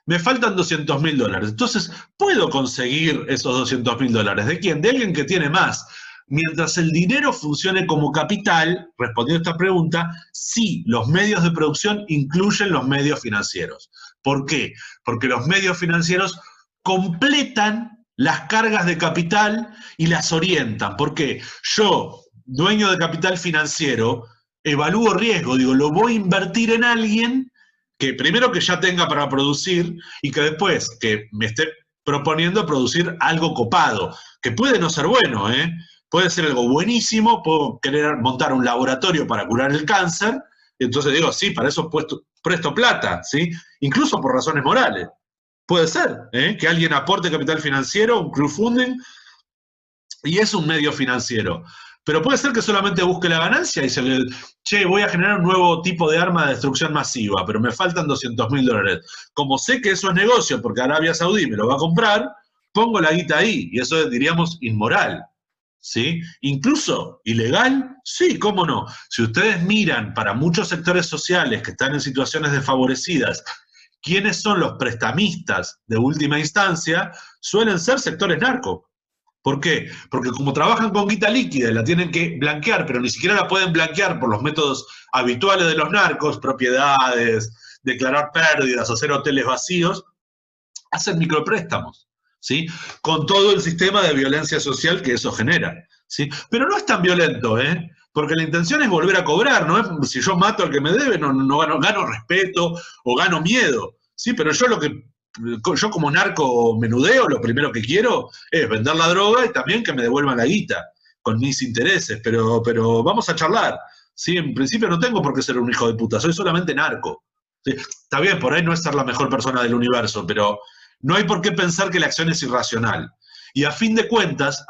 Me faltan $200.000. Entonces, ¿puedo conseguir esos $200.000? ¿De quién? De alguien que tiene más. Mientras el dinero funcione como capital, respondiendo a esta pregunta, sí, los medios de producción incluyen los medios financieros. ¿Por qué? Porque los medios financieros completan las cargas de capital y las orientan. ¿Por qué? Yo, dueño de capital financiero, evalúo riesgo, digo, lo voy a invertir en alguien que primero que ya tenga para producir y que después que me esté proponiendo producir algo copado, que puede no ser bueno, ¿eh? Puede ser algo buenísimo, puedo querer montar un laboratorio para curar el cáncer, y entonces digo, sí, para eso presto plata, ¿sí? Incluso por razones morales. Puede ser, ¿eh? Que alguien aporte capital financiero, un crowdfunding, y es un medio financiero. Pero puede ser que solamente busque la ganancia y se le, che, voy a generar un nuevo tipo de arma de destrucción masiva, pero me faltan $200.000. Como sé que eso es negocio, porque Arabia Saudí me lo va a comprar, pongo la guita ahí, y eso es, diríamos, inmoral, ¿sí? Incluso ilegal, sí, cómo no. Si ustedes miran para muchos sectores sociales que están en situaciones desfavorecidas, ¿quiénes son los prestamistas de última instancia? Suelen ser sectores narcos. ¿Por qué? Porque como trabajan con guita líquida y la tienen que blanquear, pero ni siquiera la pueden blanquear por los métodos habituales de los narcos, propiedades, declarar pérdidas, hacer hoteles vacíos, hacen micropréstamos, ¿sí? Con todo el sistema de violencia social que eso genera, ¿sí? Pero no es tan violento, ¿eh? Porque la intención es volver a cobrar, ¿no? Si yo mato al que me debe, no gano respeto o gano miedo, ¿sí? Pero yo como narco menudeo, lo primero que quiero es vender la droga y también que me devuelvan la guita, con mis intereses, pero vamos a charlar, ¿sí? En principio no tengo por qué ser un hijo de puta, soy solamente narco, ¿sí? Está bien, por ahí no es ser la mejor persona del universo, pero no hay por qué pensar que la acción es irracional. Y a fin de cuentas,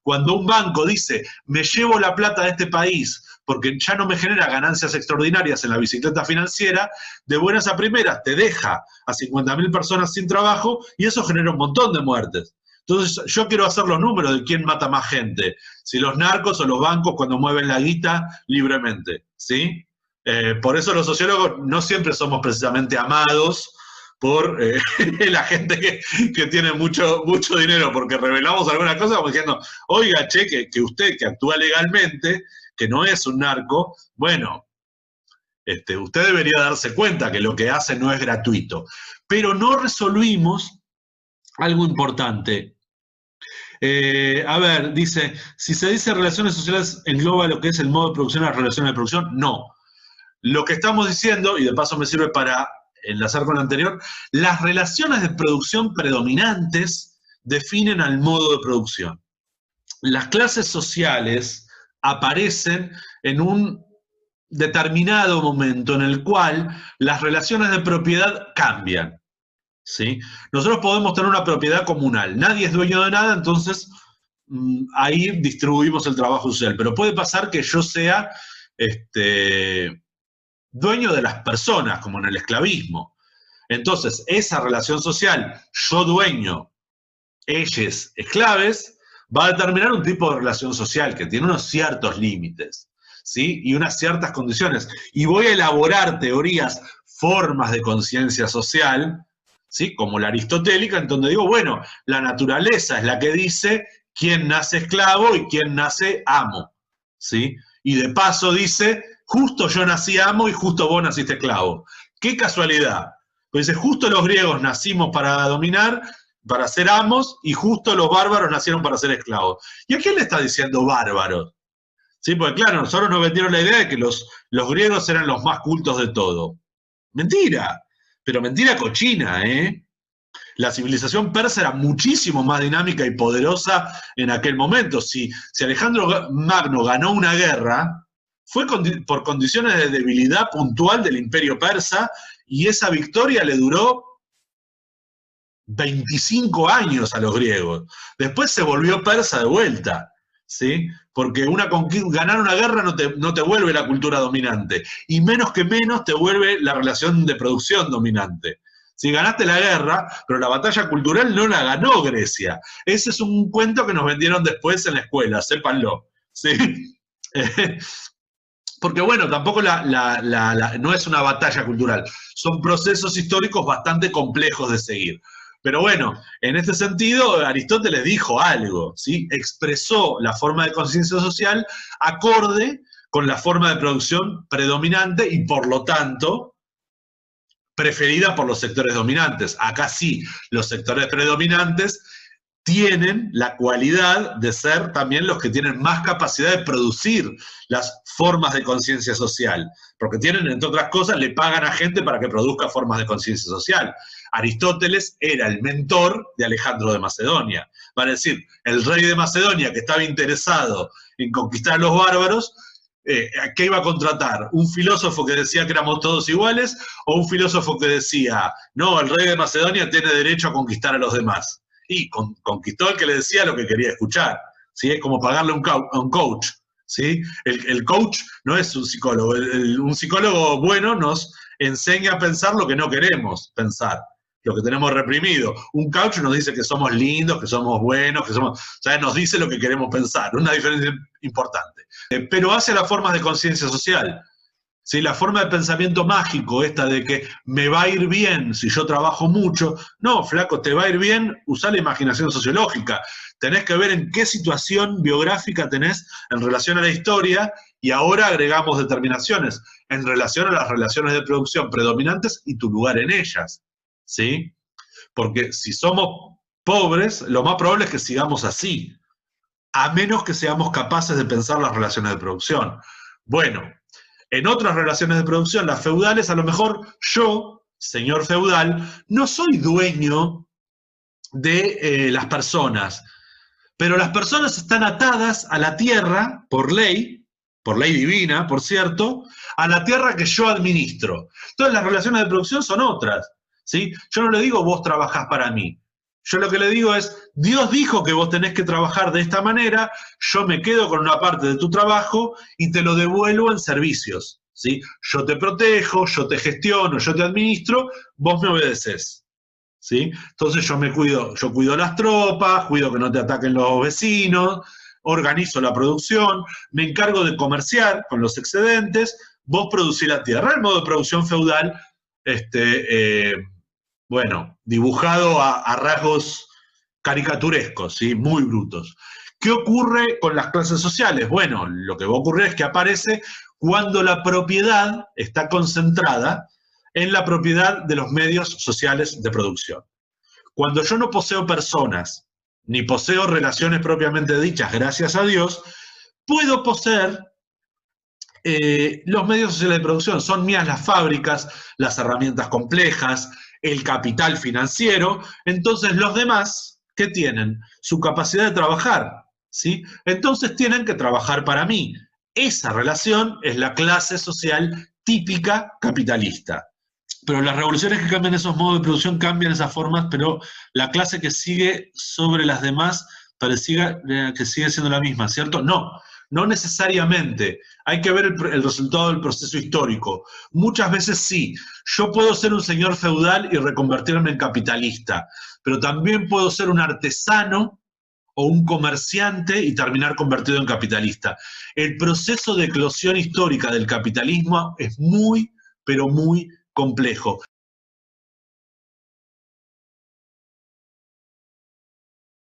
cuando un banco dice, me llevo la plata de este país porque ya no me genera ganancias extraordinarias en la bicicleta financiera, de buenas a primeras te deja a 50.000 personas sin trabajo y eso genera un montón de muertes. Entonces yo quiero hacer los números de quién mata más gente, si los narcos o los bancos cuando mueven la guita libremente, ¿sí? Por eso los sociólogos no siempre somos precisamente amados por la gente que tiene mucho dinero, porque revelamos alguna cosa como diciendo, oiga, che, que usted que actúa legalmente, que no es un narco, bueno, usted debería darse cuenta que lo que hace no es gratuito. Pero no resolvimos algo importante. A ver, dice, si se dice relaciones sociales engloba lo que es el modo de producción y las relaciones de producción, no. Lo que estamos diciendo, y de paso me sirve para enlazar con lo anterior, las relaciones de producción predominantes definen al modo de producción. Las clases sociales aparecen en un determinado momento en el cual las relaciones de propiedad cambian, ¿sí? Nosotros podemos tener una propiedad comunal, nadie es dueño de nada, entonces ahí distribuimos el trabajo social, pero puede pasar que yo sea dueño de las personas, como en el esclavismo. Entonces, esa relación social, yo dueño, ellos esclaves, va a determinar un tipo de relación social que tiene unos ciertos límites, ¿sí? Y unas ciertas condiciones. Y voy a elaborar teorías, formas de conciencia social, ¿sí? Como la aristotélica, en donde digo, bueno, la naturaleza es la que dice quién nace esclavo y quién nace amo, ¿sí? Y de paso dice, justo yo nací amo y justo vos naciste esclavo. ¡Qué casualidad! Pues dice, justo los griegos nacimos para dominar, para ser amos, y justo los bárbaros nacieron para ser esclavos. ¿Y a quién le está diciendo bárbaros? Sí, porque claro, nosotros nos vendieron la idea de que los griegos eran los más cultos de todo. Mentira, pero mentira cochina, ¿eh? La civilización persa era muchísimo más dinámica y poderosa en aquel momento. Si Alejandro Magno ganó una guerra, fue por condiciones de debilidad puntual del imperio persa, y esa victoria le duró 25 años a los griegos. Después se volvió persa de vuelta, ¿sí? Porque ganar una guerra no te vuelve la cultura dominante, y menos que menos te vuelve la relación de producción dominante. Si ganaste la guerra, pero la batalla cultural no la ganó Grecia. Ese es un cuento que nos vendieron después en la escuela, sépanlo, ¿sí? Porque bueno, tampoco no es una batalla cultural, son procesos históricos bastante complejos de seguir. Pero bueno, en este sentido, Aristóteles dijo algo, ¿sí? Expresó la forma de conciencia social acorde con la forma de producción predominante y por lo tanto preferida por los sectores dominantes. Acá sí, los sectores predominantes tienen la cualidad de ser también los que tienen más capacidad de producir las formas de conciencia social, porque tienen, entre otras cosas, le pagan a gente para que produzca formas de conciencia social. Aristóteles era el mentor de Alejandro de Macedonia. Vale decir, el rey de Macedonia que estaba interesado en conquistar a los bárbaros, ¿qué iba a contratar? ¿Un filósofo que decía que éramos todos iguales o un filósofo que decía, no, el rey de Macedonia tiene derecho a conquistar a los demás? Y conquistó al que le decía lo que quería escuchar, ¿sí? Es como pagarle a un coach, ¿sí? El coach no es un psicólogo, un psicólogo bueno nos enseña a pensar lo que no queremos pensar, lo que tenemos reprimido. Un coach nos dice que somos lindos, que somos buenos, o sea, nos dice lo que queremos pensar, una diferencia importante. Pero hacia las formas de conciencia social. ¿Sí? La forma de pensamiento mágico, esta de que me va a ir bien si yo trabajo mucho. No, flaco, te va a ir bien, usá la imaginación sociológica. Tenés que ver en qué situación biográfica tenés en relación a la historia, y ahora agregamos determinaciones en relación a las relaciones de producción predominantes y tu lugar en ellas. ¿Sí? Porque si somos pobres, lo más probable es que sigamos así, a menos que seamos capaces de pensar las relaciones de producción. Bueno, en otras relaciones de producción, las feudales, a lo mejor yo, señor feudal, no soy dueño de las personas, pero las personas están atadas a la tierra por ley divina, por cierto, a la tierra que yo administro. Entonces las relaciones de producción son otras, ¿sí? Yo no le digo vos trabajás para mí. Yo lo que le digo es, Dios dijo que vos tenés que trabajar de esta manera, yo me quedo con una parte de tu trabajo y te lo devuelvo en servicios, ¿sí? Yo te protejo, yo te gestiono, yo te administro, vos me obedeces, ¿sí? Entonces yo cuido las tropas, cuido que no te ataquen los vecinos, organizo la producción, me encargo de comerciar con los excedentes, vos producís la tierra. El modo de producción feudal, bueno, dibujado a rasgos caricaturescos, ¿sí? Muy brutos. ¿Qué ocurre con las clases sociales? Bueno, lo que va a ocurrir es que aparece cuando la propiedad está concentrada en la propiedad de los medios sociales de producción. Cuando yo no poseo personas, ni poseo relaciones propiamente dichas, gracias a Dios, puedo poseer los medios sociales de producción. Son mías las fábricas, las herramientas complejas, el capital financiero. Entonces los demás, ¿qué tienen? Su capacidad de trabajar, ¿sí? Entonces tienen que trabajar para mí. Esa relación es la clase social típica capitalista. Pero las revoluciones que cambian esos modos de producción cambian esas formas, pero la clase que sigue sobre las demás pareciera que sigue siendo la misma, ¿cierto? No, no necesariamente. Hay que ver el resultado del proceso histórico. Muchas veces sí. Yo puedo ser un señor feudal y reconvertirme en capitalista, pero también puedo ser un artesano o o un comerciante y terminar convertido en capitalista. El proceso de eclosión histórica del capitalismo es muy, pero muy complejo.